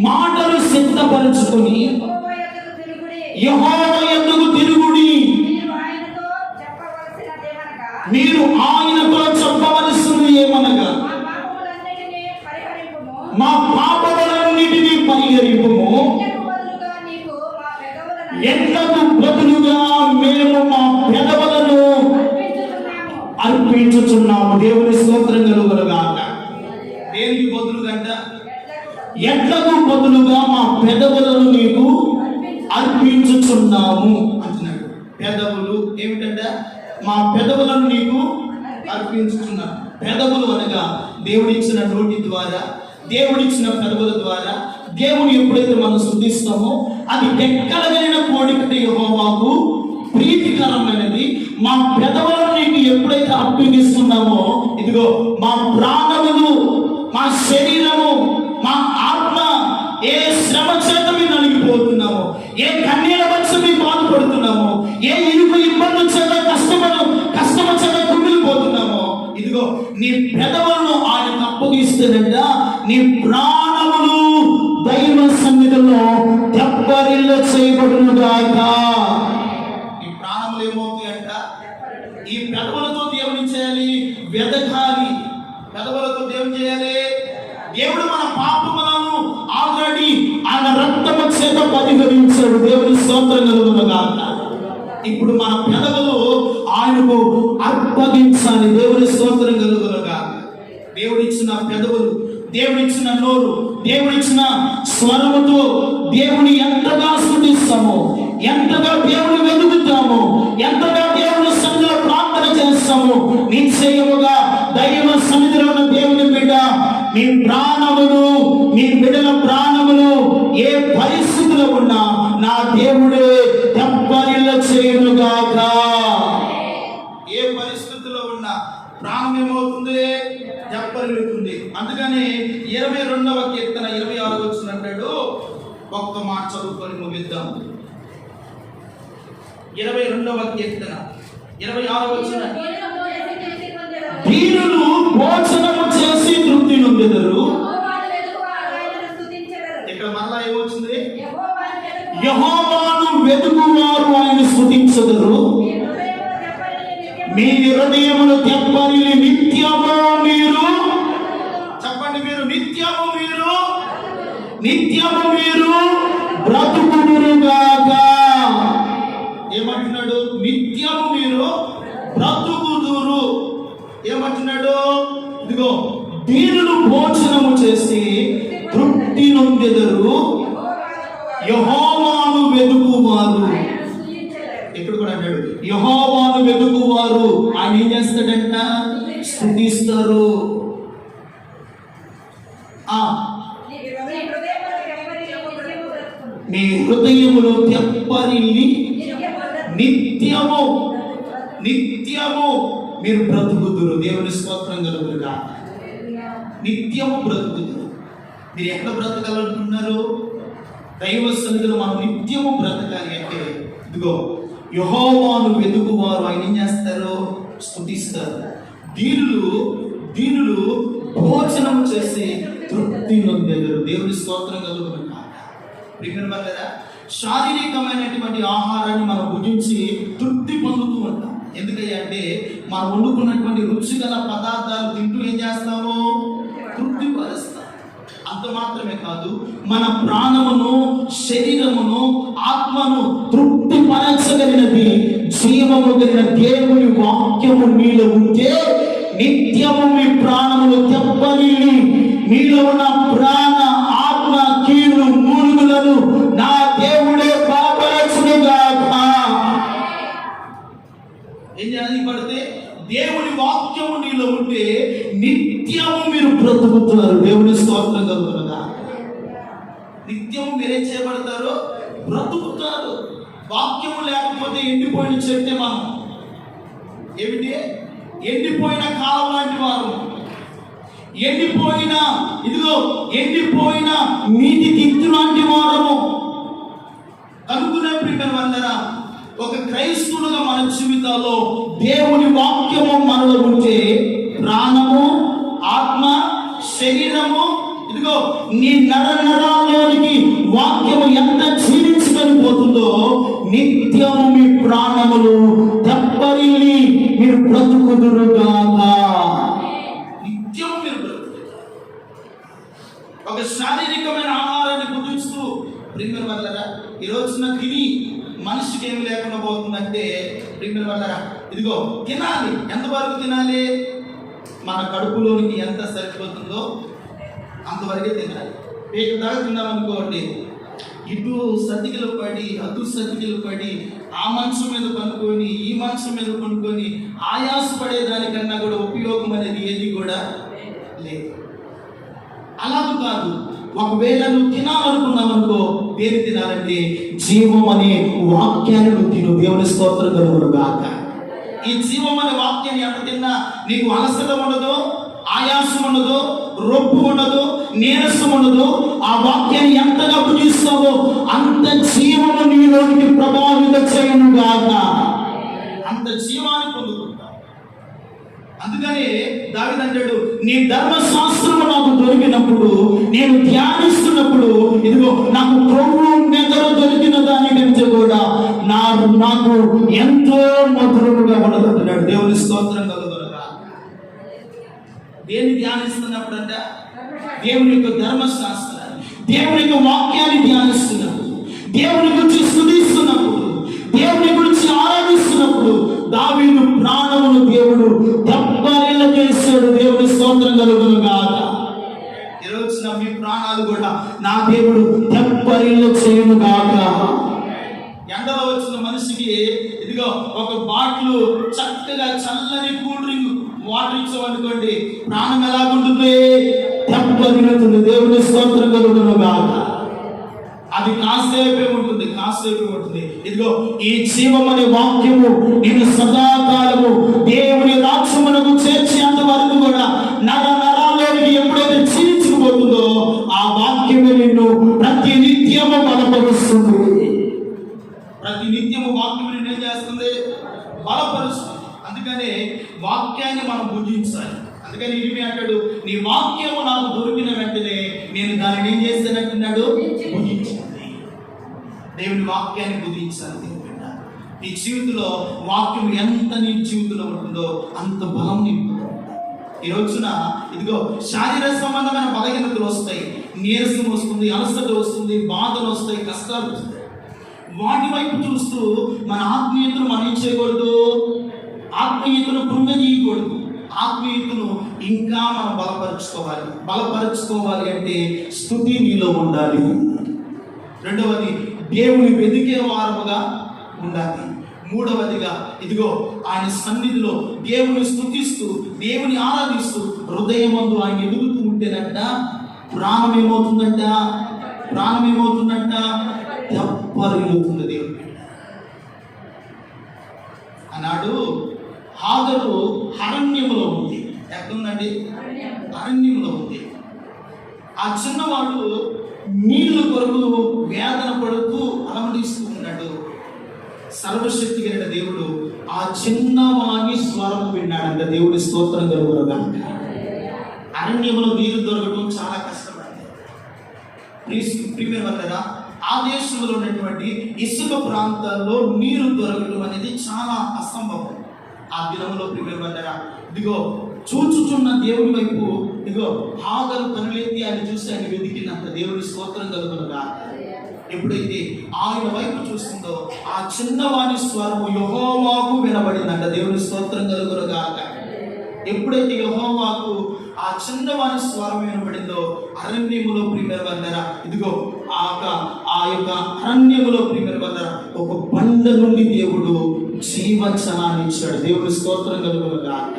మాటలు సిద్ధపరచుకొని యెహోవా యొద్దకు తిరుగుడి. మీరు ఆయనతో చెప్పవలసింది ఏమనగా, మా పాపములన్నిటినీ పరిహరింపుము. ఎంతకు బదులుగా మేము మా పెదవులను అర్పించుచున్నాము. దేవుని స్తోత్రం కలుగునుగాక. దేనికి బదులుగా అంట? ఎట్లకు బదులుగా మా పెదవులను నీకు అర్పించుచున్నాము అంటున్నాడు. పెదవులు ఏమిటంట? మా పెదవులను నీకు అర్పించుచున్నాము. పెదవులు అనగా దేవుడిచ్చిన నోటి ద్వారా, దేవుడిచ్చిన పెదవుల ద్వారా దేవుని ఎప్పుడైతే మనం స్తుతిస్తామో అది ఎక్కడైన కోడికటి యెహోవాకు ప్రీతికరమైనది. మా పెదవులను నీకు ఎప్పుడైతే అర్పించుతున్నామో, ఇదిగో మా ప్రాణములు, మా శరీరము, మా ఆత్మ ఏ శ్రమ చేత మీరు నలిగిపోతున్నామో, ఏ కన్నీళ్ళ వచ్చి మీరు బాధపడుతున్నామో, ఏ ఇరుకు ఇబ్బందుల చేత కష్టము చేత కుమిలిపోతున్నామో, ఇదిగో నీ పెదవులను ఆయనకు అప్పగిస్తేనంట నీ ప్రాణములు దైవ సన్నిధిలో తెప్పరిల్ల చేయబడునుగాక. నీ ప్రాణములు ఏమవుతాయంట? ఈ పెదవులతో దేవుని చేయాలి, వెతకాలి. పెదవులతో దేవుని చేయాలి. దేవుడు మన పాపములను ఆల్రెడీ ఆయన రక్తము చేత పరిహరించాడు. దేవుని స్తోత్రం కలుగునుగాక. ఇప్పుడు మన పెదవులు ఆయనకు అర్పగించాలి. దేవుని స్తోత్రం కలుగునుగాక. దేవుడిచ్చిన పెదవులు, దేవుడిచ్చిన నోరు, దేవుడిచ్చిన స్వరముతో దేవుని ఎంతగా స్తుతిస్తామో, ఎంతగా దేవుని వెతుకుతామో, ఎంతగా దేవుని సన్నిధిలో ప్రార్థన చేస్తామో, నిశ్చయముగా దైవ సన్నిధిలో ఉన్న దేవుని బిడ్డ, మీ ప్రాణములు, మీ బిడ్డల ప్రాణములు ఏ పరిస్థితిలో ఉన్నా నా దేవుడే తెప్పరిల్ల చేయునుగాక. ఏ పరిస్థితిలో ఉన్నా ప్రాణం ఏమవుతుంది? తెప్పరిల్లుతుంది. అందుకని 22వ కీర్తన 26వ వచనం అంటాడు, ఒక్క మాట చదువుకొని ముగిద్దాం. 22వ కీర్తన 26వ వచనం, దీనులు భోజనము చేసి తృప్తి నొందెదరు. ఇక్కడ మరలా ఏమొచ్చింది? యెహోవాను వెతుకువారు ఆయన స్తుతించెదరు. మీ హృదయములు తెప్పరిల్లి నిత్యము మీరు, చెప్పండి, మీరు నిత్యము మీరు బ్రతుకుదురుగాక. ఏమంటున్నాడు? నిత్యము మీరు బ్రతుకుదురు. ఏమంటున్నాడు? ఇదిగో, దీనులు భోజనము చేసి తృప్తి నొందెదరు, యెహోవాను వెతుకువారు. ఇక్కడ కూడా అంటాడు, యెహోవాను వెతుకువారు ఆయన ఏం చేస్తాడంట? స్తుతిస్తారు. మీ హృదయములో తెప్పరిల్లి నిత్యము మీరు బ్రతుకుదురు. దేవుని స్తోత్రం కలుగునుగా. నిత్యము బ్రతుకుదురు. మీరు ఎక్కడ బ్రతకాలనుకుంటున్నారు? దైవ సన్నిధిలో మనం నిత్యము బ్రతకాలి అంటే ఇదిగో, యెహోవాను వెతుకువారు ఆయన ఏం చేస్తారు? స్తుతిస్తారు. దీనులు భోజనం చేసి తృప్తి నొందెదరు. దేవుని స్తోత్రం కలుగునుగా. ప్రియమైన శారీరకమైనటువంటి ఆహారాన్ని మనం భుజించి తృప్తి పొందుతూ ఉంటాం. ఎందుకయ్యా అంటే మనం వండుకున్నటువంటి రుచిగల పదార్థాలు తింటూ ఏం చేస్తాము? తృప్తి పరుస్తాం. అంత మాత్రమే కాదు, మన ప్రాణమును, శరీరమును, ఆత్మను తృప్తి పరచగలిగినది జీవము కలిగిన దేవుని వాక్యము మీలో ఉంటే నిత్యము మీ ప్రాణములు తెప్పనిల్లి మీలో ఉన్న ప్రాణ ఆత్మ కీడు మూలుగులను నా దేవుడే పాపరచునుగాక. ఏం చేయాలి? పడితే దేవుని వాక్యము నీలో ఉంటే నిత్యము మీరు బ్రతుకుతున్నారు. దేవుని స్తోత్రం కలుగునుగా. నిత్యము మీరేం చేయబడతారు? బ్రతుకుతారు. వాక్యము లేకపోతే ఎండిపోయిన చెట్టే మనం. ఏమిటి? ఎండిపోయిన కాలం లాంటి వారు, ఎండిపోయిన నీటి దిక్కు లాంటి వారము. కనుక్కునే ప్రియుల వల్లరా, ఒక క్రైస్తవులుగా మన జీవితాల్లో దేవుని వాక్యము మనలో ఉంటే ప్రాణము, ఆత్మ, శరీరము, నీ నరాల్లోనికి వాక్యము ఎంత క్షీణించుకొని పోతుందో నిత్యము మీ ప్రాణములు తెప్పరిల్లి మీరు బ్రతుకుదురుగాక. నిత్యము మీరు బ్రతుకుతారు. ఒక శారీరకమైన ఆహారాన్ని కుదురుస్తూ ప్రియుల వల్లరా, ఈ రోజున తిని మనిషికి ఏమి లేకుండా పోతుందంటే ప్రియుల వల్లరా, తినాలి. ఎంతవరకు తినాలి? మన కడుపులోనికి ఎంత సరిపోతుందో అంతవరకే తినాలి. పేట దాకా తిన్నామనుకోండి, ఇటు సతికిలు పడి అటు సతికిలు పడి ఆ మంచం మీద పనుకొని ఈ మంచం మీద పనుకొని ఆయాసపడేదానికన్నా కూడా ఉపయోగం అనేది ఏది కూడా లేదు. అలాగే కాదు, ఒకవేళ నువ్వు తినాలనుకున్నావు అనుకో, దేని తినాలంటే జీవం అనే వాక్యాన్ని నువ్వు తిను. దేవుని స్తోత్రం కలుగునుగాక. ఈ జీవం అనే వాక్యాన్ని ఎంత తిన్నా నీకు అలసట ఉండదు, ఆయాసం ఉండదు, రొప్పు ఉండదు, నీరసం ఉండదు. ఆ వాక్యాన్ని ఎంతగా భుజిస్తావో అంత జీవము నీలోనికి ప్రభావిత చేయనుగాక. అంత జీవాన్ని పొందుకుంటావు. అందుకని దావీదు అంటాడు, నీ ధర్మశాస్త్రము నాకు దొరికినప్పుడు, నేను ధ్యానిస్తున్నప్పుడు, నాకు క్రొవ్వు మెదడు దొరికిన దానికంటే కూడా నాకు ఎంతో మధురముగా ఉండదంటున్నాడు. దేవుని స్తోత్రం కలుగునుగా. దేన్ని ధ్యానిస్తున్నప్పుడు అంట? దేవుని యొక్క ధర్మశాస్త్రాన్ని, దేవుని యొక్క వాక్యాన్ని ధ్యానిస్తున్నప్పుడు, దేవుని గురించి స్తుతిస్తున్నప్పుడు, దేవుని గురించి ఆరాధిస్తున్నప్పుడు దావీదు ప్రాణమును దేవుడు దెబ్బరిల్ల చేశాడు. దేవుని స్తోత్రం కలుగునుగాక. ఈరోజు మీ ప్రాణాలు కూడా నా దేవుడు దెబ్బరిల్ల చేయనుగాక. ఎండలో వచ్చిన మనిషికి ఒక బాటిల్ చక్కగా చల్లని కూల్ డ్రింక్ వాటర్ ఇచ్చామనుకోండి, ప్రాణం ఎలాగుంటుంది? దెబ్బరిల్లుతుంది. దేవుని స్తోత్రం కలుగునుగాక. అది కాసేపే ఉంటుంది. ఈ జీవం అనే వాక్యము నేను సదాకాలము దేవుని రాజ్యమునకు చేర్చేంత వరకు కూడా నరాల్లోనికి ఎప్పుడైతే చీల్చుకుపోతుందో ఆ వాక్యమే నిన్ను ప్రతి నిత్యము బలపరుస్తుంది. ప్రతి నిత్యము వాక్యము నిన్ను ఏం చేస్తుంది? బలపరుస్తుంది. అందుకనే వాక్యాన్ని మనం భుజించాలి. అందుకని ఇరిమి అంటాడు, నీ వాక్యము నాకు దొరికిన వెంటనే నేను దానిని ఏం చేస్తానంటున్నాడు? భుజించాలి. దేవుని వాక్యాన్ని భుజించాలి. నీ జీవితంలో వాక్యం ఎంత నీ జీవితంలో ఉంటుందో అంత బలం నీకు. ఈ రోజున శారీరక సంబంధమైన బలహీనతలు వస్తాయి, నీరసం వస్తుంది, అలసట వస్తుంది, బాధలు వస్తాయి, కష్టాలు వస్తాయి. వాటి వైపు చూస్తూ మన ఆత్మీయతను మనం ఏం చేయకూడదు? ఆత్మీయతను కృంగనీయకూడదు. ఆత్మీయతను ఇంకా మనం బలపరుచుకోవాలి అంటే స్తుతి నీలో ఉండాలి. రెండవది, దేవుని వెదికే వారముగా ఉండాలి. మూడవదిగా ఆయన సన్నిధిలో దేవుని స్తుతిస్తూ, దేవుని ఆరాధిస్తూ హృదయమందు ఆయన ఎదుగుతూ ఉంటేనంట ప్రాణం ఏమవుతుందంట? దెబ్బరిల్లుతుంది. దేవుని అన్నాడు, హాగరు అరణ్యములో ఉంది. ఎక్కడుందండి? అరణ్యంలో ఉంది. ఆ చిన్నవాడు నీళ్ల కొరకు వేదన పడుతూ అలమటిస్తూ ఉన్నాడు. సర్వశక్తి కలిగిన దేవుడు ఆ చిన్నవాని స్వరం విన్నాడంట. దేవుని స్తోత్రం కలుగునుగాక. అరణ్యంలో నీళ్లు దొరకడం చాలా కష్టపడింది. ప్రియమైన వాళ్ళరా, ఆ దేశంలో ఉన్నటువంటి ఇసుక ప్రాంతాల్లో నీరు దొరకడం అనేది చాలా అసంభవం. ఆ దినంలో ప్రియమైన వాళ్ళరా, చూచుచున్న దేవుని వైపు హాగరు కనులెత్తి ఆయన చూసి ఆయన వెతికినంత. దేవుని స్తోత్రం కలుగునుగాక. ఎప్పుడైతే ఆయన వైపు చూస్తుందో ఆ చిన్నవాని స్వరము యెహోవాకు వినబడిందంట. దేవుని స్తోత్రం కలుగునుగాక. ఎప్పుడైతే యెహోవాకు ఆ చిన్నవాని స్వరం వినబడిందో అరణ్యములో ప్రియమైన వాళ్ళరా, ఇదిగో ఆ యొక్క అరణ్యములో ప్రియమైన వాళ్ళరా ఒక బండ నుండి దేవుడు జీవజలాన్ని ఇచ్చాడు. దేవుని స్తోత్రం కలుగునుగాక.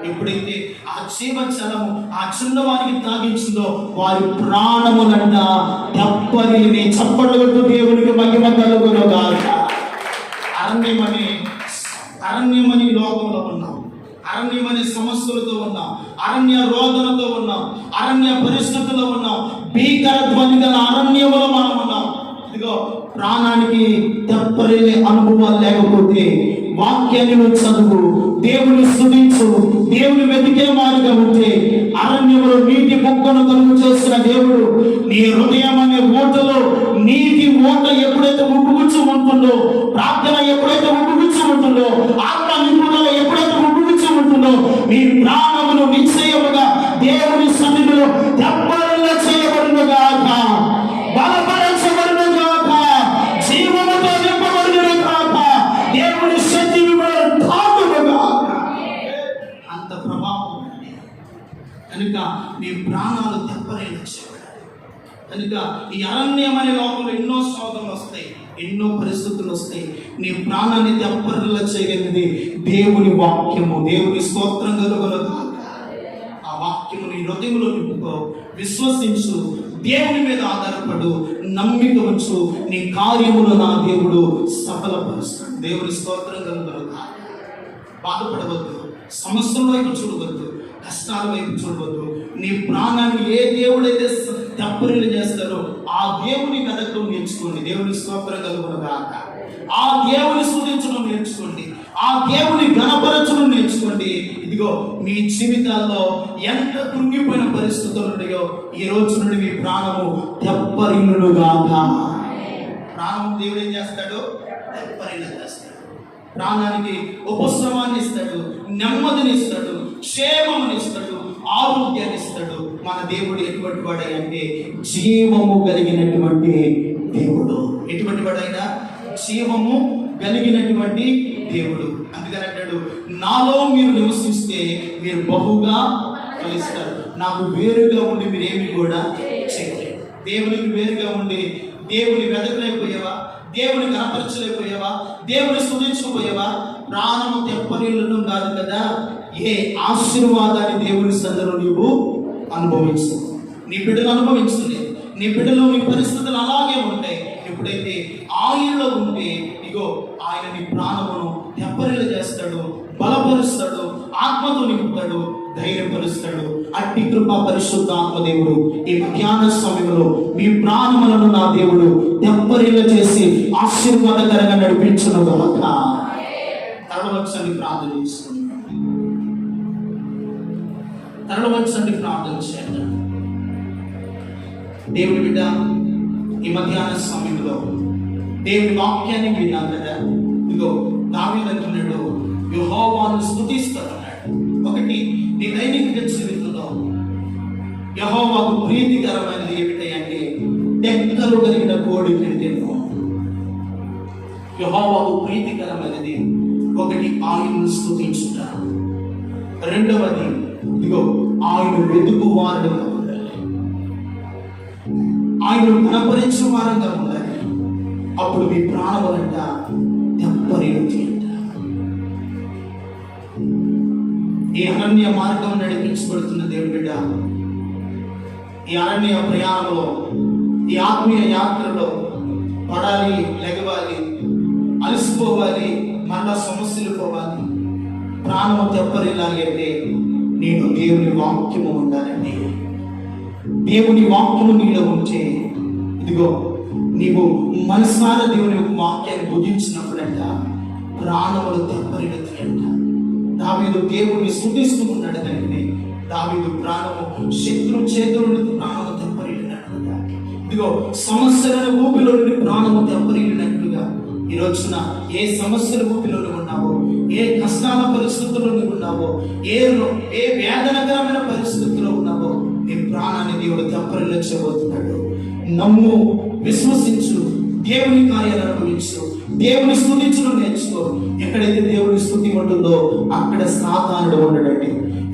ఎప్పుడైతే ఆ జీవజలము ఆ చిన్నవానికి తాగించిందో వారి ప్రాణములంట దప్పరిని చప్పట్లు దేవునికి మహిమ కలుగునుగాక. అరణ్యమని లోకంలో ఉన్నాం, అరణ్యమనే సమస్యలతో ఉన్నాం, అరణ్య రోదనతో ఉన్నాం, అరణ్య పరిస్థితుల్లో ఉన్నాం, భీకర ధ్వని గల అరణ్యములో మనం ఉన్నాం. ఇదిగో ప్రాణానికి తెప్పరిల్లే అనుభవాలు లేకపోతే వాక్యాన్ని నువ్వు చదువు, దేవుని స్తుతించు, దేవుని వెతికే వారిగా ఉంటే అరణ్యంలో నీటి బొక్కను కలుగు చేసిన దేవుడు నీ హృదయం అనే ఓటలో నీటి ఓట ఎప్పుడైతే ఉబ్బుగుచ్చు ఉంటుందో, ప్రార్థన ఎప్పుడైతే ఉబ్బుగుచ్చు ఉంటుందో, ఆత్మ నిపుణులు ఎప్పుడైతే ఉబ్బుగుచ్చు ఉంటుందో నీ ప్రాణములు నిశ్చయముగా దేవుని సన్నిధిలో దెబ్బలు చేయబడినగాక, బలపరచబడినగాక, జీవముతో నింపబడినగాక, దేవుని శక్తి అంత ప్రభావం ఉంది. కనుక నీ ప్రాణాలు దెబ్బలైన కనుక ఈ అరణ్యం అనే లోపల ఎన్నో శోధనలు వస్తాయి, ఎన్నో పరిస్థితులు వస్తాయి. నీ ప్రాణాన్ని దెబ్బరిల్ల చేయగలిగింది దేవుని వాక్యము. దేవుని స్తోత్రం కలుగునుగాక. ఆ వాక్యము నీ హృదయంలో నింపుకో, విశ్వసించు, దేవుని మీద ఆధారపడు, నమ్మిక ఉంచు, నీ కార్యములు నా దేవుడు సఫలపరుస్తాడు. దేవుని స్తోత్రం కలుగునుగాక. బాధపడవద్దు, సమస్యల వైపు చూడవద్దు, కష్టాల వైపు చూడవద్దు. నీ ప్రాణాన్ని ఏ దేవుడైతే దప్పరిల్లు చేస్తారో ఆ దేవుని కథకు నేర్చుకోండి. దేవుని స్తోత్రం కలుగునుగాక. ఆ దేవుని స్తుతించడం నేర్చుకోండి, ఆ దేవుని ఘనపరచడం నేర్చుకోండి. ఇదిగో మీ జీవితాల్లో ఎంత కృంగిపోయిన పరిస్థితులు ఉన్నాయో ఈ రోజు నుండి మీ ప్రాణము దెబ్బరిల్లుగాక. ప్రాణము దేవుడు ఏం చేస్తాడు? దెబ్బరిల్లు చేస్తాడు. ప్రాణానికి ఉపశ్రమాన్ని ఇస్తాడు, నెమ్మదిని ఇస్తాడు, క్షేమముని ఇస్తాడు, ఆరోగ్యాన్ని ఇస్తాడు. మన దేవుడు ఎటువంటి వాడంటే జీవము కలిగినటువంటి దేవుడు. ఎటువంటి వాడైనా జీవము కలిగినటువంటి దేవుడు. అందుకని అంటాడు, నాలో మీరు నివసిస్తే మీరు బహుగా ఫలిస్తారు. నాకు వేరుగా ఉండి మీరేమి కూడా చేయలేరు. దేవునికి వేరుగా ఉండి దేవుని వెతకలేకపోయావా? దేవుని కనపరచలేకపోయావా? దేవుని స్తుతించకపోయావా? ప్రాణము తెప్పరిల్లును కాదు కదా, ఏ ఆశీర్వాదాన్ని దేవుని సన్నిధిలో నీవు అనుభవించు. నీ బిడ్డలు అనుభవించలేదు, నీ బిడ్డలో నీ పరిస్థితులు అలాగే ఉంటాయి. ఎప్పుడైతే ఆయనలో ఉంటే ఇగో ఆయన నీ ప్రాణమును తెప్పరిల్లు చేస్తాడు, బలపరుస్తాడు, ఆత్మతో నింపుతాడు, ధైర్యపరుస్తాడు. అట్టి కృపా పరిశుద్ధ ఆత్మదేవుడు ఈ మధ్యాహ్న సమయంలో మీ ప్రాణములను నా దేవుడు తెప్పరిల్ల చేసి ఆశీర్వాదకరంగా నడిపించును గాక. తరలవచ్చండి, ప్రార్థన చేసుకుంటాం. తరలవచ్చండి, ప్రార్థన చేద్దాం. దేవుడి బిడ్డ ఈ మధ్యాహ్న సమయంలో దేవుని వాక్యాన్ని విన్నాం కదా. ఇదిగో దావీదు అంటున్నాడు, యెహోవాను స్తుతిస్తాడు అన్నాడు. ఒకటి, నీ దైనిక జీవితంలో యెహోవాకు ప్రీతికరమైనది ఏమిటంటే డెక్కలు కలిగిన కోడి తింటేను. యెహోవాకు ప్రీతికరమైనది ఒకటి ఆయనను స్తుతించుట, రెండవది ఇదిగో ఆయన వెతుకు వారుగా ఉండాలి, ఆయన ఘనపరించే వారంగా ఉండాలి. అప్పుడు మీ ప్రాణములంట దెబ్బరిల్లుతాయంట. ఈ అరణ్య మార్గం నడిపించబడుతున్న దేవుడి బిడ్డ, ఈ అరణ్య ప్రయాణంలో, ఈ ఆత్మీయ యాత్రలో పడాలి, లెగవాలి, అలసిపోవాలి, మళ్ళా సమస్యలు పోవాలి, ప్రాణము దెబ్బరిల్లాలి అంటే నేను దేవుని వాక్యము ఉండాలండి. దేవుని వాక్యము నీలో ఉంటే ఇదిగో నీవు మనసారా దేవుని వాక్యాన్ని భుజించినప్పుడంట ప్రాణములు దెబ్బరిల్లుతాయంట. దావీదు దేవుని స్తుతిస్తూ ఉన్నాడు కనుక దావీదు ప్రాణము శత్రు చేతుల నుండి ప్రాణము దెబ్బరిల్లినట్లుగా, ఇదిగో సమస్యల ఊపిలో నుండి ప్రాణము దెబ్బరిల్లినట్లుగా ఈ రోజున ఏ సమస్యల ఊపిలో ఉన్నావో, ఏ కష్టాల పరిస్థితుల్లో ఉన్నావో, ఏ వేదనకరమైన పరిస్థితుల్లో ఉన్నావో నీ ప్రాణాన్ని దేవుడు దెబ్బరిల్లబోతున్నాడు. నమ్ము, విశ్వసించు, దేవుని కార్యాలు అనుభవించు, దేవుని స్తుతించడం నేర్చుకో. ఎక్కడైతే దేవుని స్తుతి ఉంటుందో అక్కడ సాతానుడు ఉండడండి.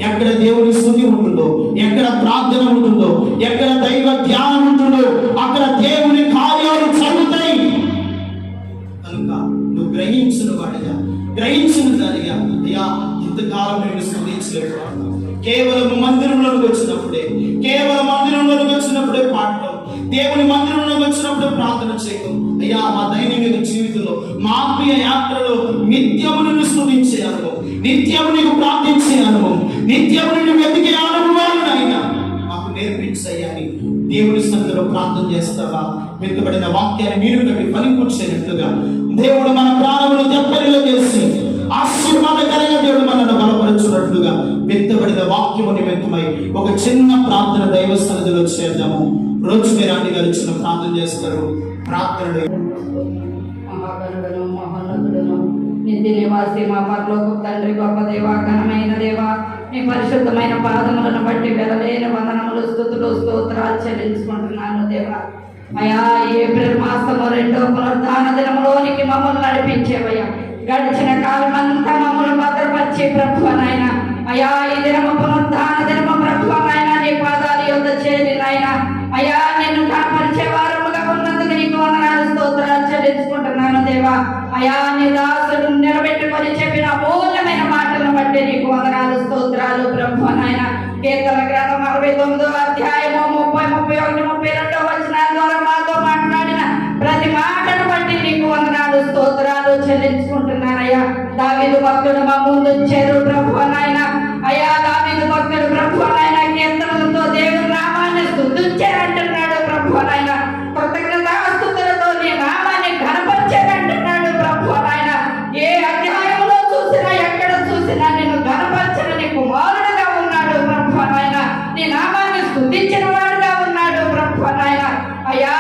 ఎక్కడ దేవుని స్తుతి ఉంటుందో, ఎక్కడ ప్రార్థన ఉంటుందో, ఎక్కడ దైవ ధ్యానం ఉంటుందో అక్కడ దేవుని కార్యాలు జరుగుతాయి. కనుక నువ్వు గ్రహించిన వాడిగా, గ్రహించిన దానిగా, అయ్యా ఇంతకాలం నేను స్తుతించలేదు, కేవలం మందిరంలోకి వచ్చినప్పుడే, కేవలం మందిరంలోకి వచ్చినప్పుడే పాడటం, దేవుని మందిరంలోకి వచ్చినప్పుడే ప్రార్థన చేయడం. అయ్యా మా దైనిక జీవితంలో, మా ఆత్మీయ యాత్రలో నిత్యము నిన్ను స్తుతించే అనుభవం, నిత్యము నీకు ప్రార్థించే అనుభవం, నిత్యము నిన్ను వెతికే అనుభవాలను అయినా మాకు నేర్పించయ్యని దేవుని సన్నిధిలో ప్రార్థన చేస్తావా? వెతుకబడిన వాక్యాన్ని నీరు కట్టి ఫలింపచేయనట్లుగా దేవుడు మన ప్రాణములు దెబ్బరిలో చేసి ఆశీర్వాదకరంగా దేవుడు మనల్ని బలపరచున్నట్లుగా వెత్తబడిన వాక్యము నిమిత్తమై ఒక చిన్న ప్రార్థన దైవ సన్నిధిలో చేద్దాము. రోజు రాణి గారు చిన్న ప్రార్థన చేస్తారు. ప్రార్థన. మహాగణుడను మహోన్నతుడను నిత్య నివాసి మా పరలోకపు తండ్రి, గొప్ప దేవా, ఘనమైన దేవా, నీ పరిశుద్ధమైన పాదములను బట్టి వెలలేని వందనములు, స్తుతులు, స్తోత్రాలు చెల్లించుకుంటున్నాను దేవా. అయా ఈ ఏప్రిల్ మాసము 2వ పునరుద్ధాన దినములోనికి మమ్మల్ని నడిపించేవయ్యా. గడిచిన కాలం అంతా మమ్మల్ని భద్రపరిచి ప్రభువా నాయన, అయా ఈ దినము పునరుద్ధాన దినము ప్రభువా నాయన, నీ పాదాల యొద్ద చేరి నాయన, అయా నిన్ను కాపాడిచే వారముగా ఉన్నందుకు నీకు వందనాలు, స్తోత్రాలు చెల్లించుకుంటున్నాను దేవా. అయా నీ దాసుడు నిలబెట్టుకొని చెప్పిన అమూల్యమైన మాటలను బట్టి నీకు వందనాలు, స్తోత్రాలు ప్రభువా నాయన. కీర్తన గ్రంథం 69వ అధ్యాయము 30, 31, 32 వచనాల ద్వారా మాతో మాట్లాడిన ప్రతి మాటను బట్టి నీకు వందనాలు, స్తోత్రాలు చెల్లించుకుంటున్నానయ్యా. దావీదు భక్తుడు మా ముందు చేరు ప్రభువా నాయన, అయ్యా దావీదు భక్తుడు ప్రభువా నాయన కీర్తనలతో దేవుని నామాన్ని స్తుతించారంటున్నాడు ప్రభువా నాయన. కృతజ్ఞతాస్తుతులతో నీ నామాన్ని ఘనపరిచారంటున్నాడు ప్రభువా నాయన. ఏ అధ్యాయంలో చూసినా, ఎక్కడ చూసినా నిన్ను ఘనపరచిన నీ కుమారుడుగా ఉన్నాడు ప్రభువా నాయన. నీ నామాన్ని స్తుతించిన వాడుగా ఉన్నాడు ప్రభువా నాయన. అయ్యా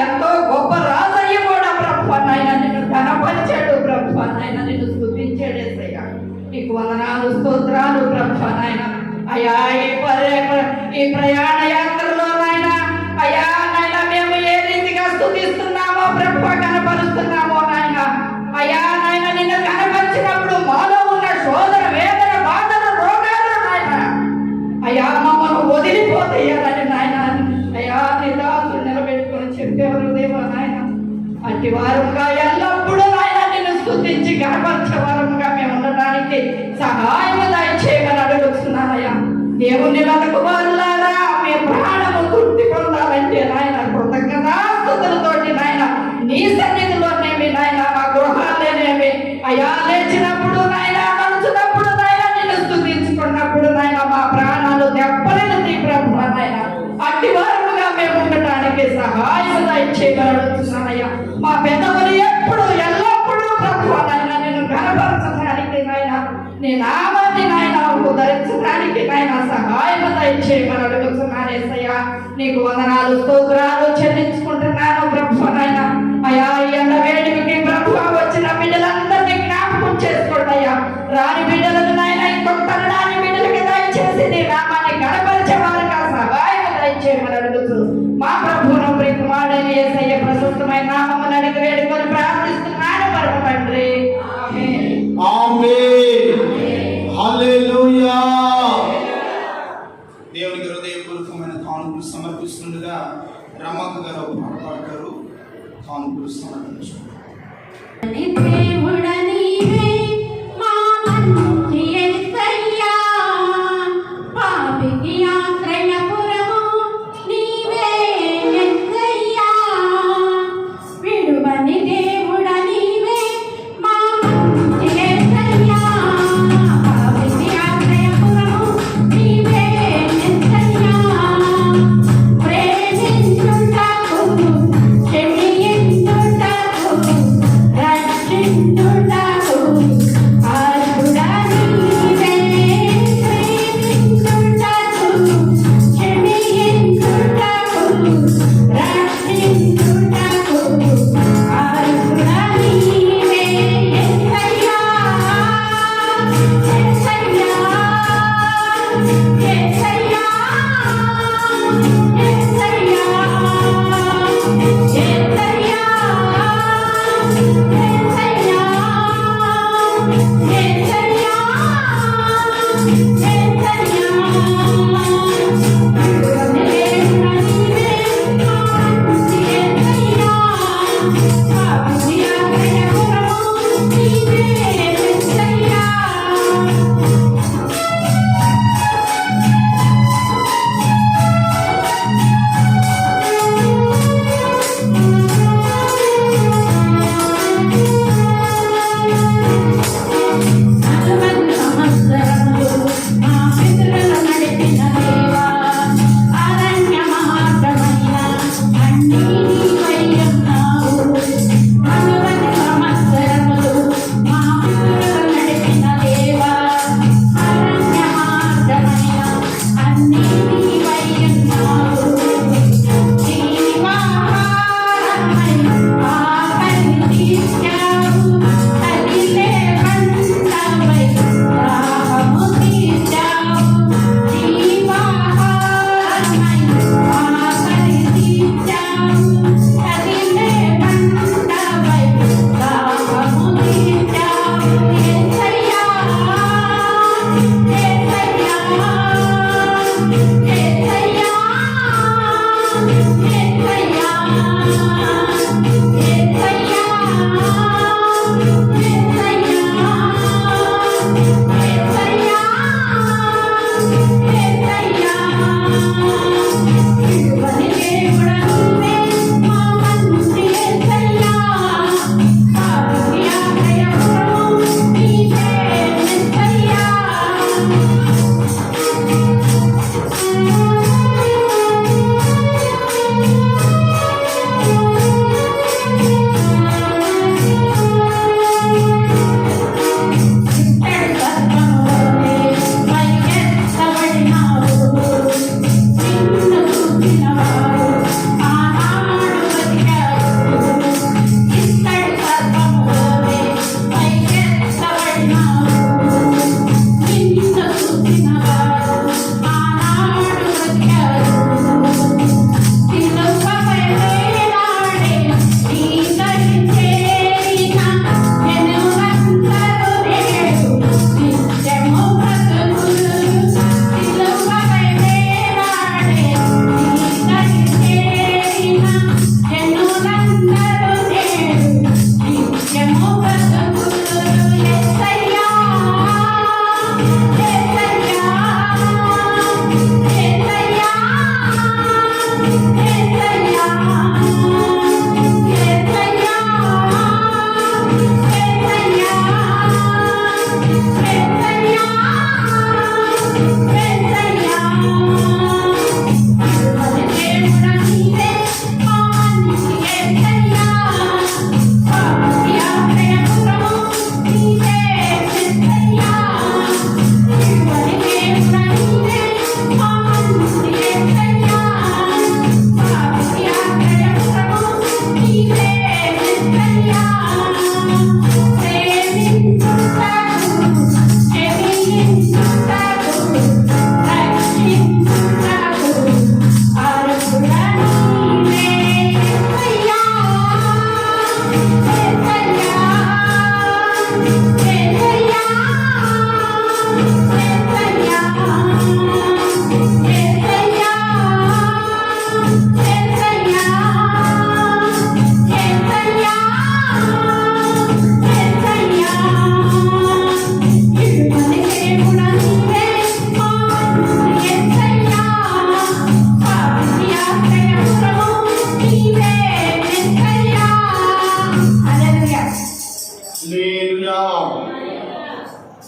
ఎంతో గొప్ప రాజయ్య కూడా ప్రభువా నాయన నిన్ను ఘనపరిచాడు ప్రభువా నాయన, నిన్ను స్తుతించాడు యేసయ్యా. నీకు వందనాలు, స్తోత్రాలు ప్రభువా నాయన. అయ్యా ఈ ప్రయాణ యాత్రలో నాయన, అయ్యా నాయన మేము ఏ రీతిగా స్తుతిస్తున్నామో ప్రభువా, కనపరుస్తున్నామో నాయన. అయ్యా నాయన నిన్ను కనపరిచినప్పుడు మాలో ఉన్న శోధన, వేదన, బాధలు, రోగాలు నాయన అయ్యా మమ్మల్ని వదిలిపోతాయని నాయన, అయ్యా నీ దాసుడు నిలబెట్టుకొని చెప్పేవారు దేవా నాయన. అట్టి వారుగా ఎల్లప్పుడూ నాయన నిన్ను స్తుతించి కనపరిచే వారముగా మేము ఉండడానికి సహాయం దయచేయమని అడుగుతున్నానయ్యా. దేవుని వెతకు వారులారా మీ ప్రాణము తృప్తి పొందాలంటే నాయన కృతజ్ఞతాస్తుతులతోటి నాయన నీ సన్నిధిలోనేమి నాయన మా గృహాలేనేమి అయ్యా లేచినప్పుడు నాయన, నడుచున్నప్పుడు నాయన, నిన్ను స్తుతించుకున్నప్పుడు నాయన మా ప్రాణాలు దెబ్బలని ప్రభువా నాయన. అట్టి వారముగా మేము ఉండటానికి సహాయం దయచేయగలుగుతున్నానయ్యా. మా పెదవులు ఎప్పుడు ఎల్లప్పుడూ ప్రభువా నాయన నిన్ను ఘనపరచడానికి నాయన, నీ నామాన్ని నాయన ధరించడానికి నాయన సహాయం దయచేయగలుగుతున్నాను యేసయ్యా. నీకు వందనాలు, స్తోత్రాలు చెల్లించుకుంటున్నాను ప్రభువా నాయన. అయ్యా ఈ ఎండ వేడికి ప్రభువా వచ్చిన బిడ్డలందరినీ జ్ఞాపకం చేసుకోండి అయ్యా. రాని బిడ్డలకు నాయన ఇంకొక రాని బిడ్డలకి దయచేసి నీ నామాన్ని గణపరిచేవారుగా సహాయం దయచేయమని అడుగుతూ మా ప్రభువును ప్రియకుమారుడైన యేసయ్య ప్రశస్తమైన నామమును అడిగి వేడుకొని ప్రార్థిస్తున్నాను పరమ తండ్రి. ఆమేన్. ఆమేన్. హల్లెలూయా. దేవునికి హృదయపూర్వకమైన కానుకలు సమర్పిస్తుండగా రమక్క గారు పాట పాడతారు. కానుకలు సమర్పించారు.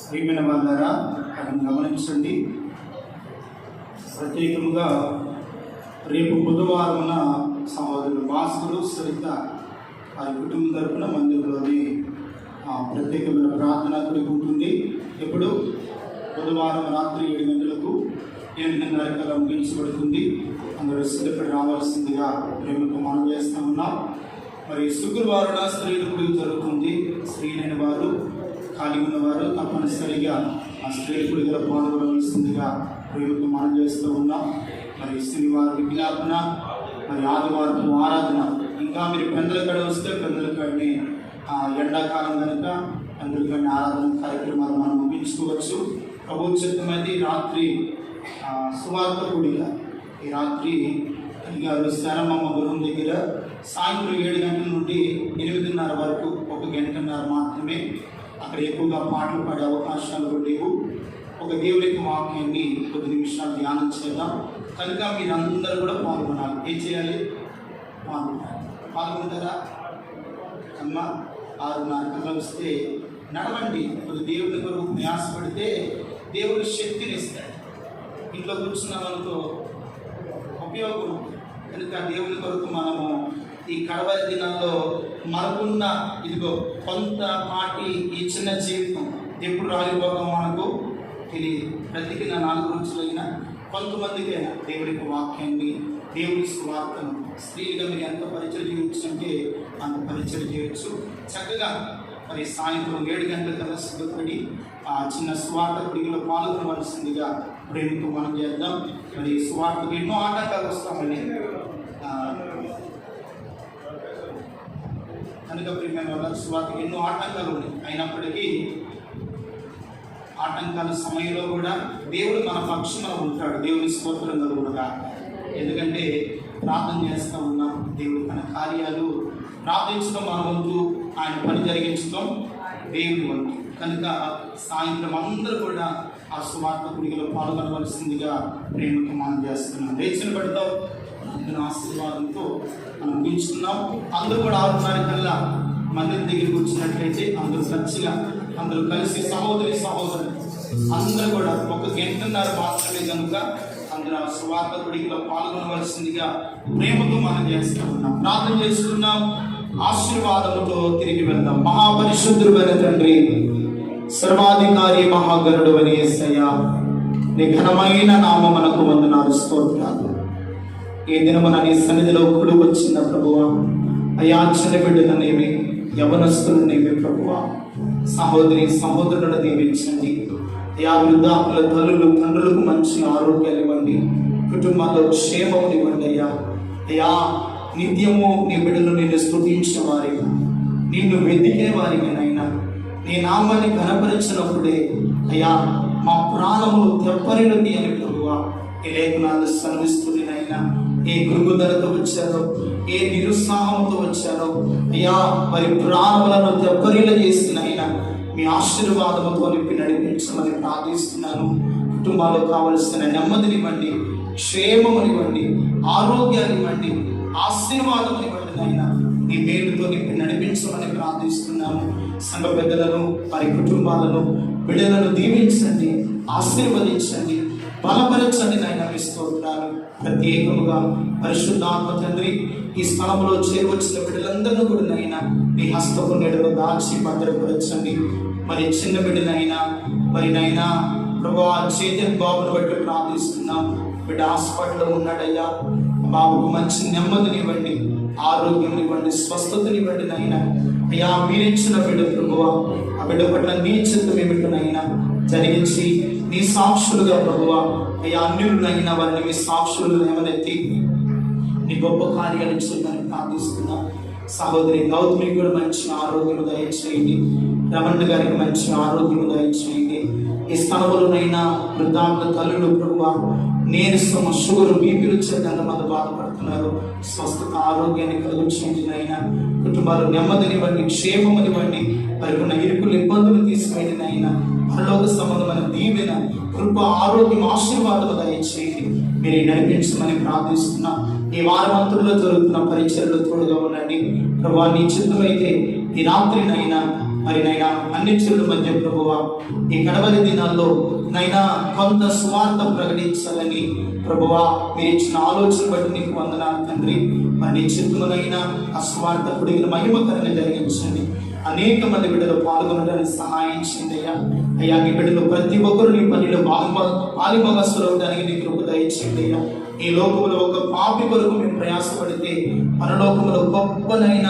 ప్రియమైన వాళ్ళారా, అది గమనించండి. ప్రత్యేకముగా రేపు బుధవారమున సహోదరులు భాస్కరు సరిత వారి కుటుంబం తరపున మందిరంలోని ప్రత్యేకమైన ప్రార్థన కూడా ఉంటుంది. ఎప్పుడు బుధవారం రాత్రి 7 గంటలకు 8:30 ముగించబడుతుంది. అందరూ సిద్ధపడి రావాల్సిందిగా ప్రేమతో మనం చేస్తూ ఉన్నాం. మరి శుక్రవారం స్త్రీల గుడి జరుగుతుంది. స్త్రీలైన వారు, ఖాళీ ఉన్నవారు తప్పనిసరిగా ఆ స్త్రీల గుడిలో పాల్గొనవలసిందిగా ప్రేమతో మనం చేస్తూ ఉన్నాం. మరి శనివారం విజ్ఞాపన, మరి ఆదివారం ఆరాధన. ఇంకా మీరు పెందల కాడ వస్తే పెందల కాడిని ఎండాకాలం కనుక పెందల కాడిని ఆరాధన కార్యక్రమాలు మనం ముగించుకోవచ్చు. ప్రభు చిత్తమైంది రాత్రి సువార్త కూడిక. ఈ రాత్రి గారు శరణమ్మ గృహం దగ్గర సాయంత్రం 7 గంటల నుండి 8:30 వరకు 1 గంటన్నర మాత్రమే. అక్కడ ఎక్కువగా పాటలు పాడే అవకాశాలు లేవు. ఒక దేవుని యొక్క వాక్యాన్ని కొద్ది నిమిషాలు ధ్యానం చేద్దాం. కనుక మీరందరూ కూడా పాల్గొనాలి. ఏం చేయాలి? పాల్గొంటారా? అమ్మ 6:30 వస్తే నడవండి. కొద్ది దేవుని కొరకు ప్రయాసపడితే దేవుడు శక్తిని ఇస్తాడు. ఇంట్లో కూర్చున్నామనుకో ఉపయోగం. కనుక దేవుని కొరకు మనము ఈ కడవరి దినాల్లో మనకున్న ఇదిగో కొంతపాటి ఈ చిన్న జీవితం ఎప్పుడు రాలిపోతాం మనకు తెలియదు. బ్రతికిన 4 రోజులైనా కొంతమందికైనా దేవుడి వాక్యాన్ని, దేవుడి సువార్తను స్త్రీలుగా మీరు ఎంత పరిచయం చేయవచ్చు అంటే అంత పరిచయం చేయవచ్చు. చక్కగా మరి సాయంత్రం 7 గంటల సిద్ధపడి ఆ చిన్న సువార్త గుడిలో పాల్గొనవలసిందిగా ప్రేమతో మనం చేద్దాం. మరి సువార్తకు ఎన్నో ఆటంకాలు వస్తామని కనుక ప్రియమైన వాళ్ళ సువార్తకు ఎన్నో ఆటంకాలు ఉన్నాయి. అయినప్పటికీ ఆటంకాల సమయంలో కూడా దేవుడు మన పక్షంలో ఉంటాడు. దేవుని స్తోత్రంగా కూడా. ఎందుకంటే ప్రార్థన చేస్తూ ఉన్నాం. దేవుడు తన కార్యాలు ప్రార్థించడం మన వంతు, ఆయన పని జరిగించడం దేవుని వంతు. కనుక సాయంత్రం అందరూ కూడా ఆ సువార్త గుడిలో పాల్గొనవలసిందిగా ప్రేమతో మనం చేస్తున్నాం. రేచిన పెడతాం ఆశీర్వాదంతో మనం ముగించుకున్నాం. అందరూ కూడా 6:30 కల్లా మందిరం దగ్గరికి వచ్చినట్లయితే అందరూ కలిసి సహోదరులు అందరూ కూడా 1 గంటన్నర మాత్రమే కనుక అందరూ ఆ సువార్త గుడిలో పాల్గొనవలసిందిగా ప్రేమతో మనం చేస్తూ ఉన్నాం. ప్రార్థన చేసుకున్నాం. ఆశీర్వాదముతో తిరిగి వెళ్దాం. మహాపరిశుద్ధుడైన తండ్రి, సర్వాధికారి మహాగణుడు అని యేసయ్యా, నీ ఘనమైన నామమునకు వందనాలు, స్తోత్రాలు. ఈ దినమున నీ సన్నిధిలో కూడి వచ్చిన ప్రభువా, అయా చిన్న బిడ్డలనేమి, యవనస్తులనేమి ప్రభువా, సహోదరులను దీవించండి. అయా వృద్ధాపుల తల్లులు తండ్రులకు మంచి ఆరోగ్యాలు ఇవ్వండి. కుటుంబాల్లో క్షేమం ఇవ్వండి. అయ్యా నిత్యము నీ బిడ్డలు నిన్ను స్తుతించిన వారిగా, నిన్ను వెతికే వారిగా నైనా, నీ నామాన్ని కనపరిచినప్పుడే అయ్యా మా ప్రాణములు తెప్పరినది అని ప్రభువా ఈ లేఖనాలు సెలవిస్తుంది. నైనా ఏ కృంగుదలతో వచ్చారో, ఏ నిరుత్సాహంతో వచ్చారో అయ్యా వారి ప్రాణములను తెప్పరిల చేసినైనా మీ ఆశీర్వాదముతో నింపి నడిపించమని ప్రార్థిస్తున్నాను. కుటుంబాల్లో కావలసిన నెమ్మదినివ్వండి, క్షేమమునివ్వండి, ఆరోగ్యాన్నివ్వండి, ఆశీర్వాదమునివ్వండి. నైనా నీ మేలుతో నింపి నడిపించమని ప్రార్థిస్తున్నాము. సంఘ పెద్దలను, వారి కుటుంబాలను, బిడ్డలను దీవించండి, ఆశీర్వదించండి, బలపరచండి. నైనా మీ స్తోత్రాలు. ప్రత్యేకముగా పరిశుద్ధాత్మ తండ్రి, ఈ స్థలంలో చేరవచ్చిన బిడ్డలందరూ కూడా నైనా మీ హస్తపు నీడలో దాచి భద్రపరచండి. మరి చిన్న బిడ్డనైనా మరి నైనా ప్రభు చేతిని బాబును బట్టి ప్రార్థిస్తున్నాం. బిడ్డ హాస్పిటల్లో ఉన్నాడయ్యా, బాబుకు మంచి నెమ్మదినివ్వండి, ఆరోగ్యం ఇవ్వండి, స్వస్థతనివ్వండి. నైనా అయ్యా మీరిచ్చిన బిడ్డ ప్రభువా, ఆ బిడ్డ పట్ల నీ చిత్తం ఏమిటనైనా జరిగించి నీ సాక్షులుగా ప్రభువా అయ్యా అన్యులైనా వారిని మీ సాక్షులు ఏమనెత్తి నీ గొప్ప కార్యాలు చేయమని ప్రార్థిస్తున్నా. సహోదరి గౌతమికి కూడా మంచి ఆరోగ్యం దయచేయండి. రమణ గారికి మంచి ఆరోగ్యం దయచేయండి. ఈ స్థలంలోనైనా వృద్ధాప్య తల్లులు ప్రభువా నీరసం, షుగర్, బీపీలు చేతంగా మంది బాధపడుతున్నారు. స్వస్థత ఆరోగ్యాన్ని కలిగించండి. నైనా కుటుంబాలు నెమ్మదినివ్వండి, క్షేమమునివ్వండి. వారికి ఉన్న ఇరుకులు ఇబ్బందులు తీసుకెళ్ళి నైనా పరలోక సంబంధమైన దీవెన, కృప, ఆరోగ్యం, ఆశీర్వాదాలు దయచేయండి. మీరు నడిపించమని ప్రార్థిస్తున్నా. ఈ వారమంతుల్లో జరుగుతున్న పరిచయలు తోడుగా ఉండండి. ప్రభువా నీ చిత్తమైతే ఈ రాత్రినైనా మరి నైనా అన్ని చెడు మధ్య ప్రభువా ఈ గడవరి దినాల్లో నైనా కొంత స్వార్థ ప్రకటించాలని ప్రభువా మీరు ఇచ్చిన ఆలోచన బట్టి నీకు వందనాలు తండ్రి. మరి నీ చిత్తులనైనా ఆ స్వార్థ పుడిగిన మహిమకరంగా జరిగించండి. అనేక మంది బిడ్డలు పాల్గొనడానికి సహాయం చేయండి అయ్యా. అయ్యా నీ బిడ్డలు ప్రతి ఒక్కరు నీ పనిలో పాలిభాగస్తులు అవడానికి నీ కృప దయచేయండి అయ్యా. ఈ లోకంలో ఒక పాపి కొరకు మేము ప్రయాసపడితే పరలోకంలో గొప్పనైన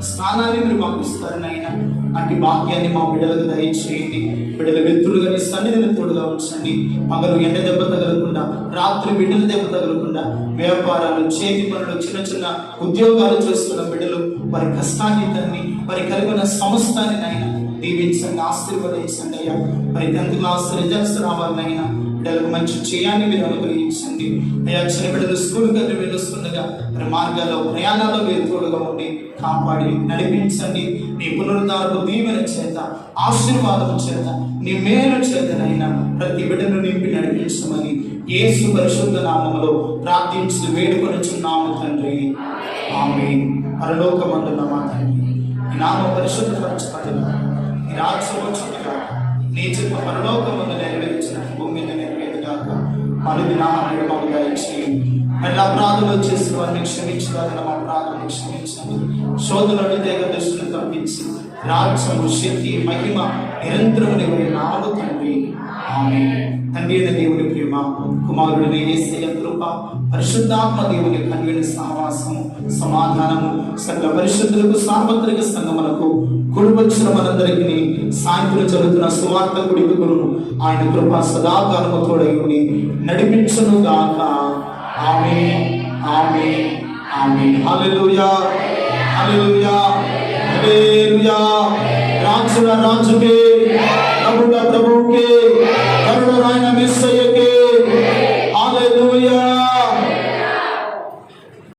స్థానాన్ని మీరు మాకు ఇస్తారనైనా అట్టి భాగ్యాన్ని మా బిడ్డలకు దయచేయండి. బిడ్డల వ్యక్తులుగా నీ సన్నిధిని తోడుగా ఉంచండి. పగలు ఎండ దెబ్బ తగలకుండా, రాత్రి బిడ్డల దెబ్బ తగలకుండా, వ్యాపారాలు, చేతి పనులు, చిన్న చిన్న ఉద్యోగాలు చేస్తున్న బిడ్డలు వారి కష్టాన్ని తన్ని వారి కలిగిన సమస్తాన్ని నైనా దీవించండి, ఆశీర్వదించండి అయ్యా. మరి 10th క్లాస్ రిజల్ట్స్ రావాలనైనా బిడ్డలకు మంచి చేయాన్ని మీరు అనుగ్రహించండి అయ్యా. చిన్న బిడ్డలు స్కూల్కి వెళ్ళి వెళ్ళొస్తుండగా మరి మార్గాల్లో ప్రయాణాల్లో మీరు తోడుగా ఉండి కాపాడి నడిపించండి. నీ పునరుద్ధారపు దీవెన చేత, ఆశీర్వాదం చేత, నీ మేలు చేతనైనా ప్రతి బిడ్డను నింపి నడిపించమని యేసు పరిశుద్ధ నామములో ప్రార్థించి వేడుకొనుచున్నాము తండ్రి. ఆమేన్. పరలోకమందున్న మా తండ్రి, నీ నామ పరిశుద్ధపరచబడును, నీ రాజ్యం వచ్చునుగాక, నీ చిత్త పరలోకమందు నెరవేర్చిన భూమి మీద నెరవేరుగాక. అనుదినాహాన్ని మాకు దయచేయండి. మళ్ళీ అపరాధులు చేసిన వారిని క్షమించగలిగిన మా అపరాధాలను క్షమించండి. శోధనలు దేగ దృష్టిని తప్పించి రాజ్యము, శక్తి, మహిమ నిరంతరము నీవే నామమున తండ్రి. ఆమేన్. తండ్రి అయిన దేవుని ప్రేమ, కుమారుడైన యేసయ్య కృప, పరిశుద్ధాత్మ దేవుని కన్వీన సహవాసము, సమాధానము సకల పరిశుద్ధులకు సార్వత్రిక సంఘములకు కుడివచ్చిన మనందరికీ సాయంత్రం జరుగుతున్న సువార్త కుడికును ఆయన కృప సదాకాలము తోడై ఉండి నడిపించును గాక. ఆమేన్, ఆమేన్, ఆమేన్. హల్లెలూయా, హల్లెలూయా, హల్లెలూయా. రాజుల రాజుకే, ప్రభుల ప్రభువుకే